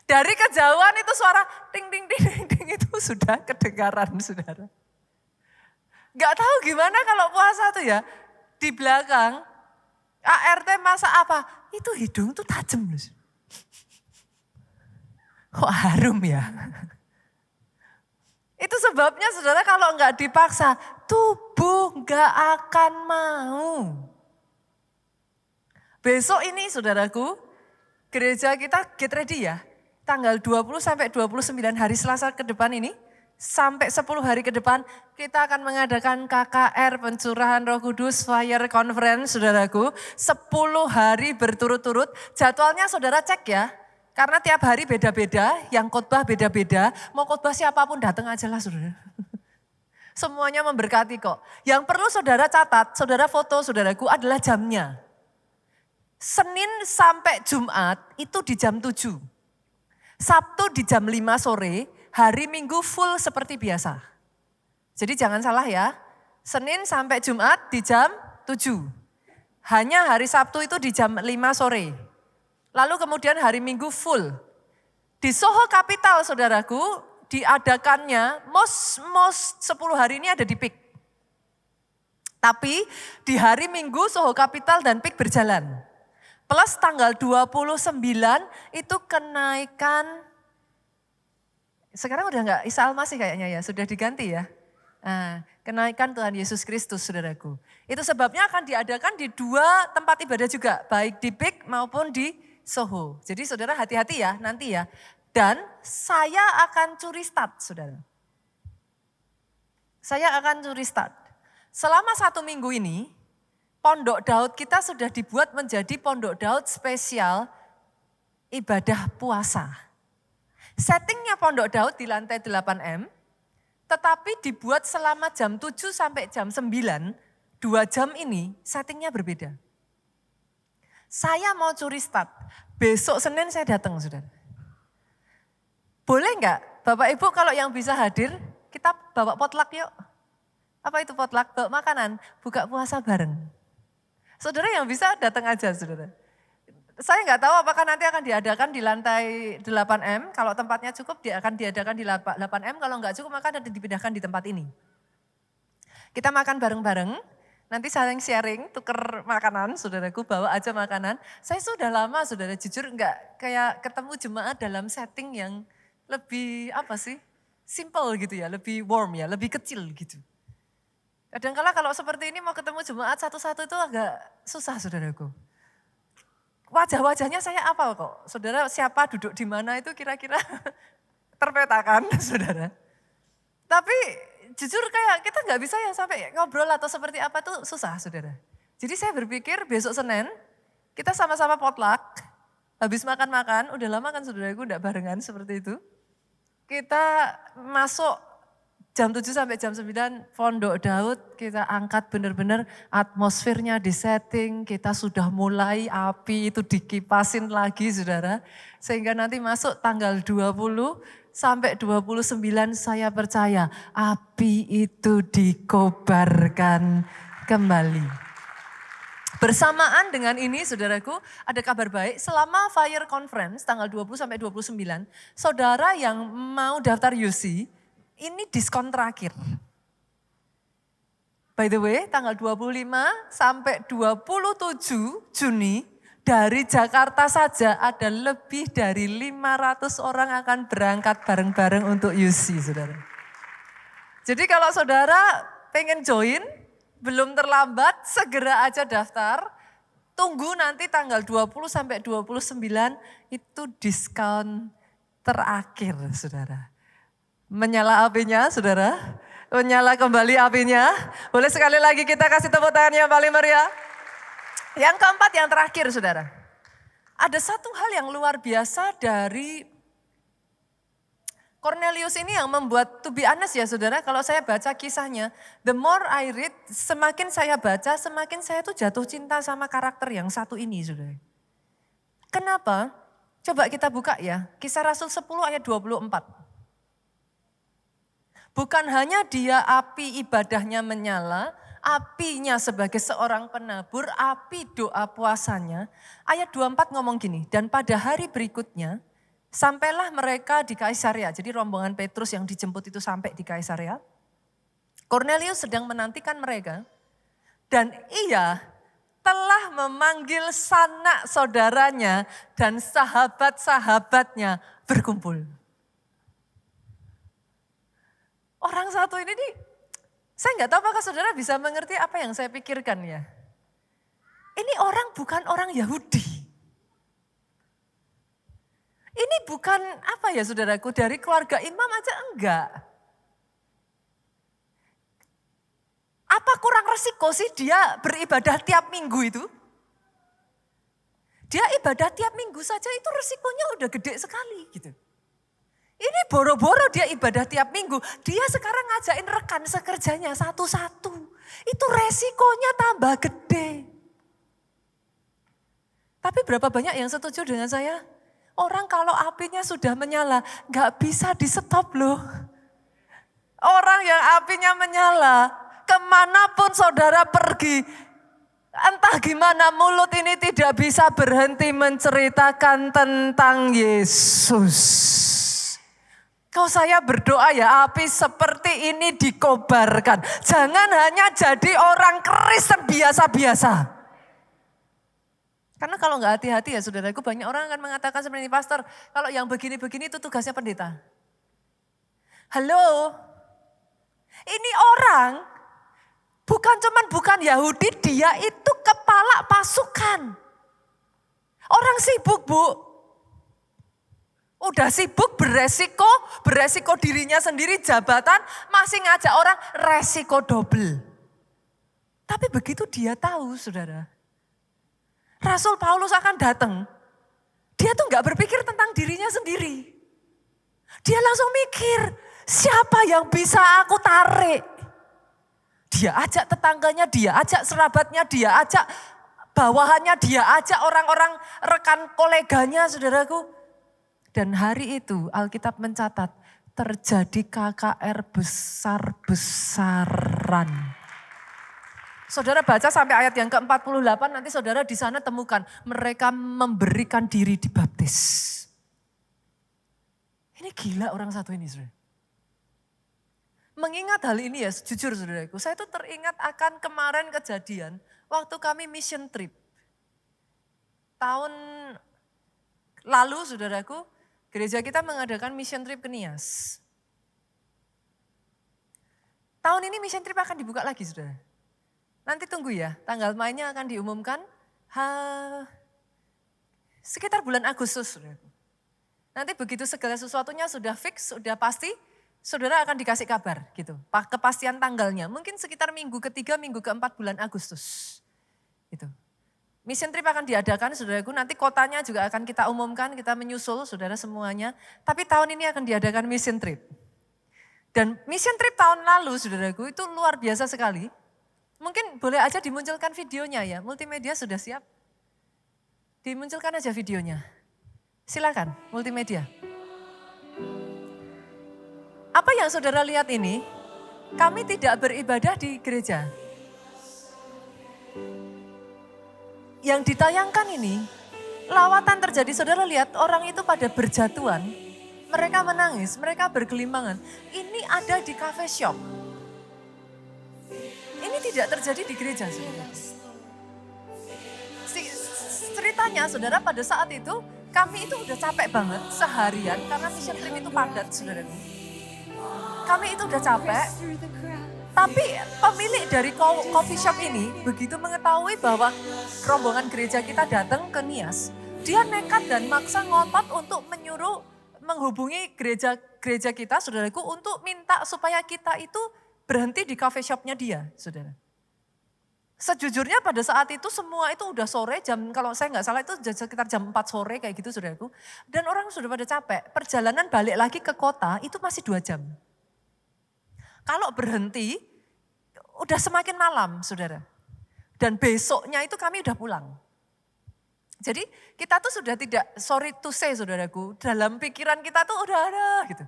Dari kejauhan itu suara ting ting ting ting, ting itu sudah kedengaran saudara. Gak tahu gimana kalau puasa tuh ya, di belakang ART masak apa, itu hidung tuh tajam loh. Kok harum ya? Itu sebabnya saudara kalau nggak dipaksa, tubuh nggak akan mau. Besok ini saudaraku, gereja kita get ready ya. Tanggal 20 sampai 29 hari Selasa ke depan ini, sampai 10 hari ke depan, kita akan mengadakan KKR Pencurahan Roh Kudus Fire Conference saudaraku. 10 hari berturut-turut, jadwalnya saudara cek ya. Karena tiap hari beda-beda, yang khotbah beda-beda, mau khotbah siapapun datang aja lah saudara. Semuanya memberkati kok. Yang perlu saudara catat, saudara foto saudaraku adalah jamnya. Senin sampai Jumat itu di jam 7. Sabtu di jam 5 sore, hari Minggu full seperti biasa. Jadi jangan salah ya, Senin sampai Jumat di jam 7. Hanya hari Sabtu itu di jam 5 sore. Lalu kemudian hari Minggu full. Di Soho Capital saudaraku, diadakannya most 10 hari ini ada di PIK. Tapi di hari Minggu Soho Capital dan PIK berjalan. Plus tanggal 29 itu kenaikan, sekarang udah enggak Isa Al-Masih kayaknya ya, sudah diganti ya. Nah, kenaikan Tuhan Yesus Kristus saudaraku. Itu sebabnya akan diadakan di 2 tempat ibadah juga, baik di PIK maupun di Soho. Jadi saudara hati-hati ya nanti ya. Dan saya akan curi start saudara. Saya akan curi start. Selama 1 minggu ini, Pondok Daud kita sudah dibuat menjadi Pondok Daud spesial ibadah puasa. Settingnya Pondok Daud di lantai 8M, tetapi dibuat selama jam 7 sampai jam 9, 2 jam ini settingnya berbeda. Saya mau curi start, besok Senin saya datang saudara. Boleh enggak Bapak Ibu kalau yang bisa hadir, kita bawa potluck yuk. Apa itu potluck? Bawa makanan, buka puasa bareng. Saudara yang bisa datang aja saudara. Saya enggak tahu apakah nanti akan diadakan di lantai 8M, kalau tempatnya cukup dia akan diadakan di 8M, kalau enggak cukup maka nanti dipindahkan di tempat ini. Kita makan bareng-bareng. Nanti saling sharing, tuker makanan, saudaraku bawa aja makanan. Saya sudah lama saudara jujur enggak kayak ketemu jemaat dalam setting yang lebih apa sih, simple gitu ya, lebih warm ya, lebih kecil gitu. Kadang-kala kalau seperti ini mau ketemu jemaat satu-satu itu agak susah saudaraku. Wajah-wajahnya saya apa kok, saudara siapa duduk di mana itu kira-kira terpetakan saudara. Tapi jujur kayak kita nggak bisa ya sampai ngobrol atau seperti apa tuh susah saudara. Jadi saya berpikir besok Senin kita sama-sama potluck, habis makan-makan, udah lama kan saudaraku enggak barengan seperti itu. Kita masuk jam 7 sampai jam 9 Pondok Daud, kita angkat benar-benar atmosfernya di setting, kita sudah mulai api itu dikipasin lagi saudara. Sehingga nanti masuk tanggal 20 sampai 29 saya percaya api itu dikobarkan kembali. Bersamaan dengan ini saudaraku ada kabar baik, selama Fire Conference tanggal 20 sampai 29, saudara yang mau daftar UC ini diskon terakhir. By the way tanggal 25 sampai 27 Juni dari Jakarta saja ada lebih dari 500 orang akan berangkat bareng-bareng untuk UC, saudara. Jadi kalau saudara pengen join, belum terlambat, segera aja daftar. Tunggu nanti tanggal 20 sampai 29 itu diskon terakhir, saudara. Menyala apinya, saudara. Menyala kembali apinya. Boleh sekali lagi kita kasih tepuk tangan yang paling meriah. Yang keempat, yang terakhir, saudara. Ada satu hal yang luar biasa dari Cornelius ini yang membuat, to be honest ya saudara, kalau saya baca kisahnya, the more I read, semakin saya baca, semakin saya tuh jatuh cinta sama karakter yang satu ini, saudara. Kenapa? Coba kita buka ya, Kisah Rasul 10 ayat 24. Bukan hanya dia api ibadahnya menyala, apinya sebagai seorang penabur, api doa puasanya. Ayat 24 ngomong gini, dan pada hari berikutnya, sampailah mereka di Kaisarea. Jadi rombongan Petrus yang dijemput itu sampai di Kaisarea. Cornelius sedang menantikan mereka. Dan ia telah memanggil sanak saudaranya dan sahabat-sahabatnya berkumpul. Orang satu ini nih, saya nggak tahu apakah saudara bisa mengerti apa yang saya pikirkan ya. Ini orang bukan orang Yahudi. Ini bukan apa ya saudaraku, dari keluarga imam aja enggak. Apa kurang resiko sih dia beribadah tiap minggu itu? Dia ibadah tiap minggu saja itu resikonya udah gede sekali gitu. Ini boro-boro dia ibadah tiap minggu, dia sekarang ngajakin rekan sekerjanya satu-satu. Itu resikonya tambah gede. Tapi berapa banyak yang setuju dengan saya? Orang kalau apinya sudah menyala, gak bisa di stop loh. Orang yang apinya menyala, kemanapun saudara pergi, entah gimana mulut ini tidak bisa berhenti menceritakan tentang Yesus. Kalau saya berdoa ya api seperti ini dikobarkan. Jangan hanya jadi orang Kristen biasa-biasa. Karena kalau nggak hati-hati ya saudaraku, banyak orang akan mengatakan seperti ini, pastor, kalau yang begini-begini itu tugasnya pendeta. Halo, ini orang bukan Yahudi, dia itu kepala pasukan. Orang sibuk bu. Udah sibuk beresiko dirinya sendiri jabatan, masih ngajak orang resiko double. Tapi begitu dia tahu saudara, Rasul Paulus akan datang, dia tuh gak berpikir tentang dirinya sendiri. Dia langsung mikir, siapa yang bisa aku tarik? Dia ajak tetangganya, dia ajak serabatnya, dia ajak bawahannya, dia ajak orang-orang rekan koleganya saudaraku. Dan hari itu Alkitab mencatat terjadi KKR besar-besaran. Saudara baca sampai ayat yang ke-48, nanti saudara di sana temukan mereka memberikan diri dibaptis. Ini gila orang satu ini saudara. Mengingat hal ini ya jujur saudaraku, saya tuh teringat akan kemarin kejadian waktu kami mission trip. Tahun lalu saudaraku, gereja kita mengadakan mission trip ke Nias. Tahun ini mission trip akan dibuka lagi saudara. Nanti tunggu ya, tanggal mainnya akan diumumkan sekitar bulan Agustus saudara. Nanti begitu segala sesuatunya sudah fix, sudah pasti, saudara akan dikasih kabar gitu. Kepastian tanggalnya, mungkin sekitar minggu ketiga, minggu keempat bulan Agustus. Gitu. Mission trip akan diadakan saudaraku, nanti kotanya juga akan kita umumkan, kita menyusul saudara semuanya. Tapi tahun ini akan diadakan mission trip. Dan mission trip tahun lalu saudaraku itu luar biasa sekali. Mungkin boleh aja dimunculkan videonya ya, multimedia sudah siap. Dimunculkan aja videonya. Silakan, multimedia. Apa yang saudara lihat ini, kami tidak beribadah di gereja. Yang ditayangkan ini, lawatan terjadi, saudara lihat orang itu pada berjatuhan, mereka menangis, mereka bergelimpangan. Ini ada di cafe shop. Ini tidak terjadi di gereja, saudara. Ceritanya, saudara, pada saat itu kami itu udah capek banget seharian karena mission trip itu padat, saudara. Kami itu udah capek. Tapi pemilik dari coffee shop ini begitu mengetahui bahwa rombongan gereja kita datang ke Nias, dia nekat dan maksa ngotot untuk menyuruh menghubungi gereja kita, saudaraku, untuk minta supaya kita itu berhenti di coffee shopnya dia, saudara. Sejujurnya pada saat itu semua itu udah sore, kalau saya nggak salah itu sekitar jam 4 sore kayak gitu, saudaraku. Dan orang sudah pada capek, perjalanan balik lagi ke kota itu masih 2 jam. Kalau berhenti, udah semakin malam, saudara. Dan besoknya itu kami udah pulang. Jadi kita tuh sudah tidak, sorry to say saudaraku, dalam pikiran kita tuh udah ada gitu.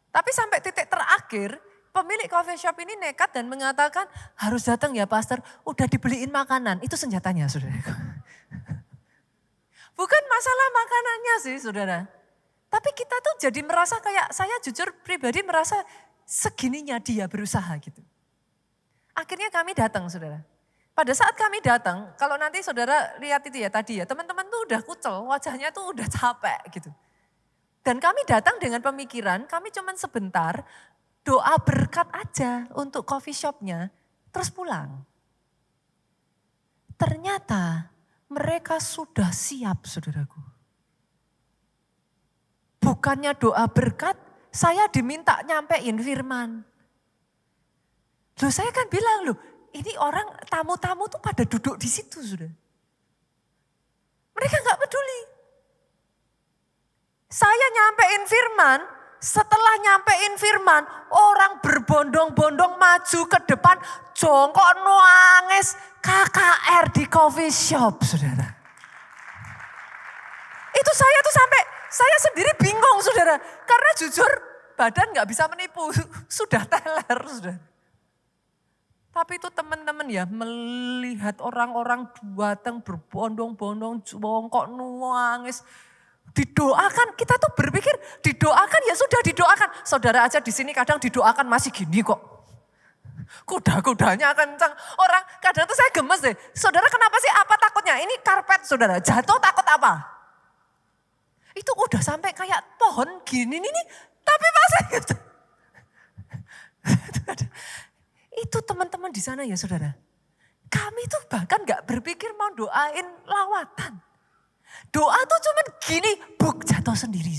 Tapi sampai titik terakhir, pemilik coffee shop ini nekat dan mengatakan, harus datang ya pastor, udah dibeliin makanan. Itu senjatanya saudaraku. Bukan masalah makanannya sih saudara. Tapi kita tuh jadi merasa kayak, saya jujur pribadi merasa segininya dia berusaha gitu. Akhirnya kami datang saudara. Pada saat kami datang, kalau nanti saudara lihat itu ya tadi ya, teman-teman tuh udah kucel, wajahnya tuh udah capek gitu. Dan kami datang dengan pemikiran, kami cuman sebentar doa berkat aja untuk coffee shopnya, terus pulang. Ternyata mereka sudah siap saudaraku. Bukannya doa berkat, saya diminta nyampein firman. Loh saya kan bilang loh, ini orang tamu-tamu tuh pada duduk di situ sudah. Mereka gak peduli. Saya nyampein firman, setelah nyampein firman, orang berbondong-bondong maju ke depan, jongkok nangis KKR di coffee shop, saudara. Itu saya tuh sampai, saya sendiri bingung, saudara. Karena jujur, badan gak bisa menipu, sudah teler, saudara. Tapi itu teman-teman ya melihat orang-orang datang berbondong-bondong, jongkok nangis. Didoakan, kita tuh berpikir didoakan ya sudah didoakan. Saudara aja di sini kadang didoakan masih gini kok. Kuda-kudanya kencang. Orang kadang tuh saya gemes deh. Saudara kenapa sih, apa takutnya? Ini karpet saudara, jatuh takut apa? Itu udah sampai kayak pohon gini nih, tapi masih gitu. Itu teman-teman di sana ya saudara. Kami tuh bahkan gak berpikir mau doain lawatan. Doa tuh cuman gini, buk jatuh sendiri.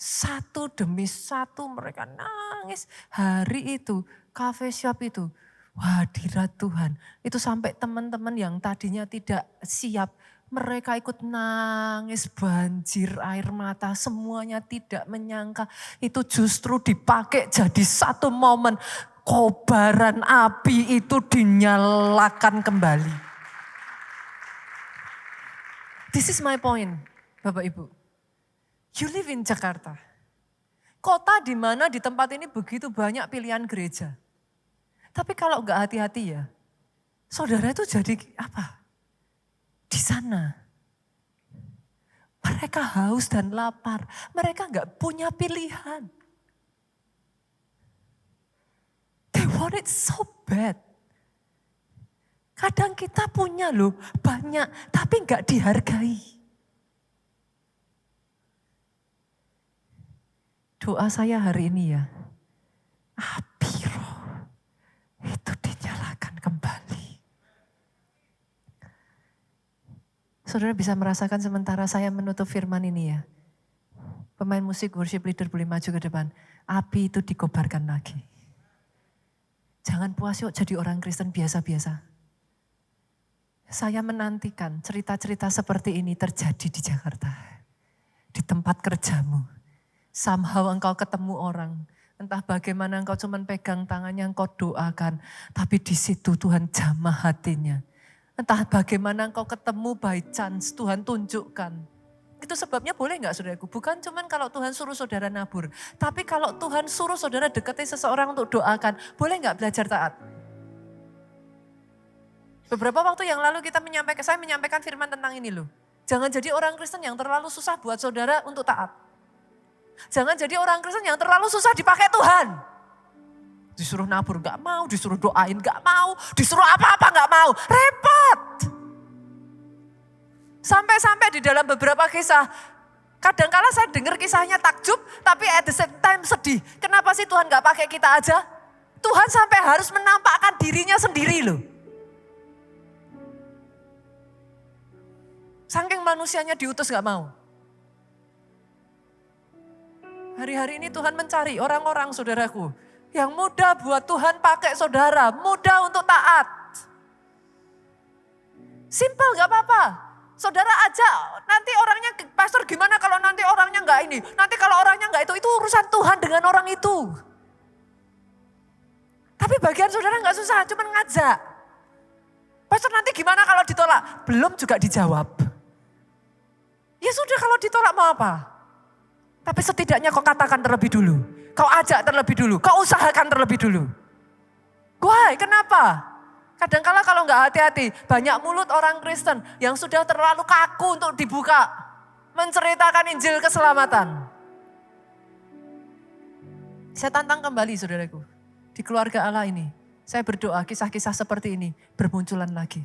Satu demi satu mereka nangis. Hari itu, cafe shop itu, hadirat Tuhan. Itu sampai teman-teman yang tadinya tidak siap, mereka ikut nangis, banjir air mata, semuanya tidak menyangka. Itu justru dipakai jadi satu momen. Kobaran api itu dinyalakan kembali. This is my point, Bapak Ibu. You live in Jakarta. Kota di mana di tempat ini begitu banyak pilihan gereja. Tapi kalau enggak hati-hati ya, saudara itu jadi apa? Di sana. Mereka haus dan lapar. Mereka enggak punya pilihan. They want it so bad. Kadang kita punya loh banyak, tapi enggak dihargai. Doa saya hari ini ya, api roh itu dinyalakan kembali. Saudara bisa merasakan sementara saya menutup firman ini ya. Pemain musik worship leader boleh maju ke depan. Api itu dikobarkan lagi. Jangan puas yuk jadi orang Kristen biasa-biasa. Saya menantikan cerita-cerita seperti ini terjadi di Jakarta. Di tempat kerjamu. Somehow engkau ketemu orang. Entah bagaimana engkau cuma pegang tangannya, engkau doakan. Tapi di situ Tuhan jamah hatinya. Entah bagaimana engkau ketemu by chance, Tuhan tunjukkan. Itu sebabnya boleh gak saudaraku? Bukan cuman kalau Tuhan suruh saudara nabur. Tapi kalau Tuhan suruh saudara dekati seseorang untuk doakan. Boleh gak belajar taat? Beberapa waktu yang lalu saya menyampaikan firman tentang ini loh. Jangan jadi orang Kristen yang terlalu susah buat saudara untuk taat. Jangan jadi orang Kristen yang terlalu susah dipakai Tuhan. Disuruh nabur gak mau, disuruh doain gak mau, disuruh apa-apa gak mau. Repot. Sampai-sampai di dalam beberapa kisah, kadangkala saya dengar kisahnya takjub, tapi at the same time sedih. Kenapa sih Tuhan gak pakai kita aja? Tuhan sampai harus menampakkan dirinya sendiri loh. Saking manusianya diutus gak mau. Hari-hari ini Tuhan mencari orang-orang saudaraku yang mudah buat Tuhan pakai saudara, mudah untuk taat. Simpel gak apa-apa. Saudara ajak, nanti orangnya, pastor gimana kalau nanti orangnya gak ini, nanti kalau orangnya gak itu urusan Tuhan dengan orang itu. Tapi bagian saudara gak susah, cuma ngajak. Pastor nanti gimana kalau ditolak? Belum juga dijawab. Ya sudah kalau ditolak mau apa? Tapi setidaknya kau katakan terlebih dulu. Kau ajak terlebih dulu, kau usahakan terlebih dulu. Why? Kenapa? Kadangkala kalau nggak hati-hati, banyak mulut orang Kristen yang sudah terlalu kaku untuk dibuka. Menceritakan Injil keselamatan. Saya tantang kembali saudaraku. Di keluarga Allah ini, saya berdoa kisah-kisah seperti ini bermunculan lagi.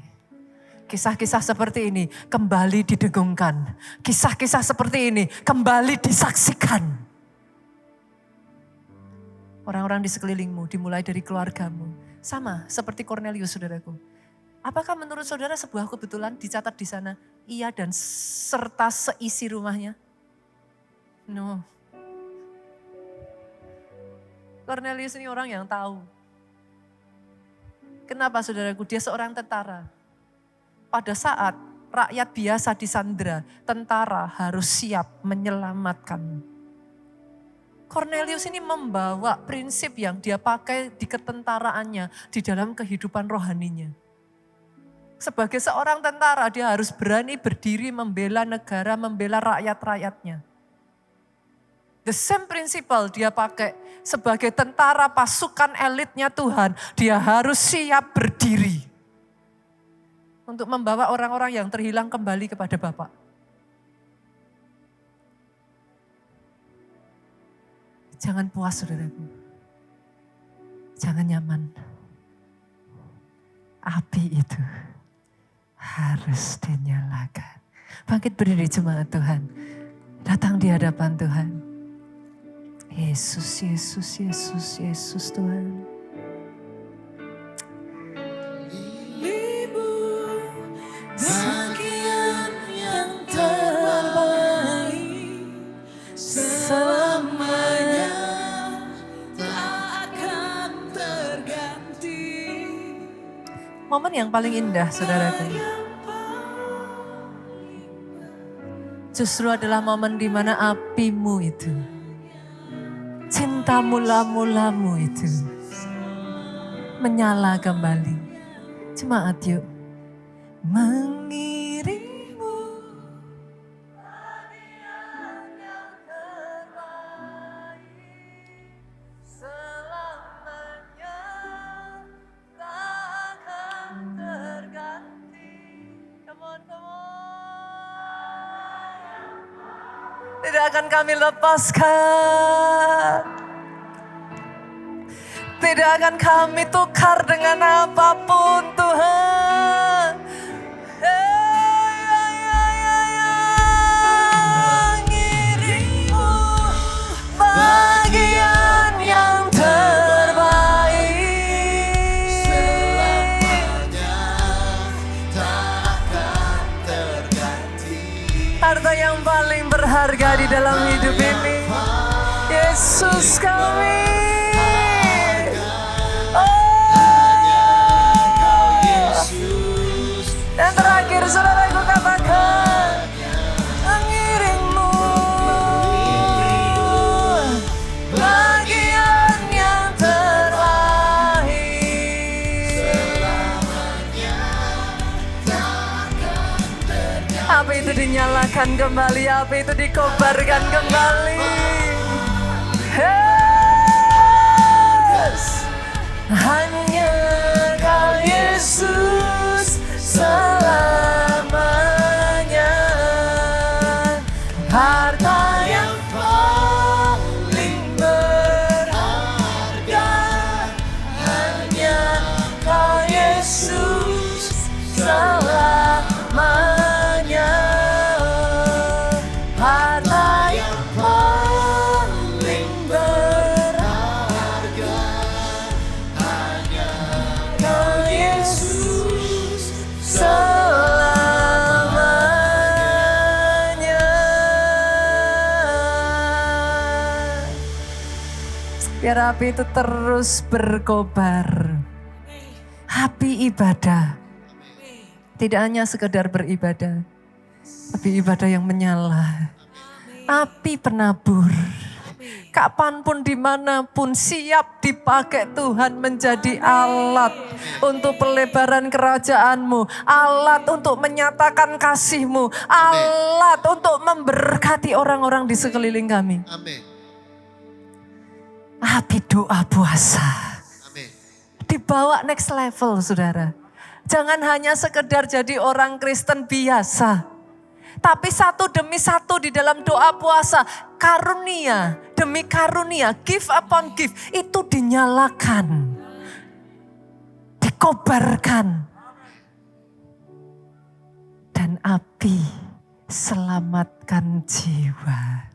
Kisah-kisah seperti ini kembali didengungkan. Kisah-kisah seperti ini kembali disaksikan. Orang-orang di sekelilingmu, dimulai dari keluargamu. Sama seperti Cornelius saudaraku. Apakah menurut saudara sebuah kebetulan dicatat di sana? Ia dan serta seisi rumahnya? No. Cornelius ini orang yang tahu. Kenapa saudaraku? Dia seorang tentara. Pada saat rakyat biasa disandra, tentara harus siap menyelamatkan. Cornelius ini membawa prinsip yang dia pakai di ketentaraannya, di dalam kehidupan rohaninya. Sebagai seorang tentara, dia harus berani berdiri membela negara, membela rakyat-rakyatnya. The same principle dia pakai sebagai tentara pasukan elitnya Tuhan. Dia harus siap berdiri untuk membawa orang-orang yang terhilang kembali kepada Bapa. Jangan puas saudaraku. Jangan nyaman. Api itu harus dinyalakan. Bangkit berdiri jemaat Tuhan. Datang di hadapan Tuhan. Yesus, Yesus, Yesus, Yesus Tuhan. Bagian yang terbaik selamanya tak akan terganti. Momen yang paling indah saudaraku. Justru adalah momen di mana apimu itu, cintamu lamu-lamu itu menyala kembali. Jemaat yuk. Mengiringmu bagian yang terbaik selamanya tak akan terganti. Come on, come on. Tidak akan kami lepaskan. Tidak akan kami tukar dengan apapun Tuhan. Mengiringmu bagian yang terbaik Selamanya tak akan terganti. harta yang paling berharga di dalam hidup ini. Yesus kami. Dan terakhir saudaraku katakan, mengiringmu bagian yang terbaik. Api itu dinyalakan kembali, api itu dikobarkan kembali. Yes. Hanya Kau Yesus selamanya, harta yang paling berharga. Hanya Kau Yesus selamanya, harta yang paling berharga. api itu terus berkobar. Api ibadah. Tidak hanya sekedar beribadah, tapi ibadah yang menyala. Api penabur. Kapanpun dimanapun siap dipakai Tuhan menjadi alat untuk pelebaran kerajaanmu. Alat untuk menyatakan kasih-Mu. Alat untuk memberkati orang-orang di sekeliling kami. Amin. Api doa puasa. Amin. Dibawa next level saudara. Jangan hanya sekedar jadi orang Kristen biasa. Tapi satu demi satu di dalam doa puasa, karunia demi karunia, gift upon gift, itu dinyalakan, dikobarkan. Dan api selamatkan jiwa.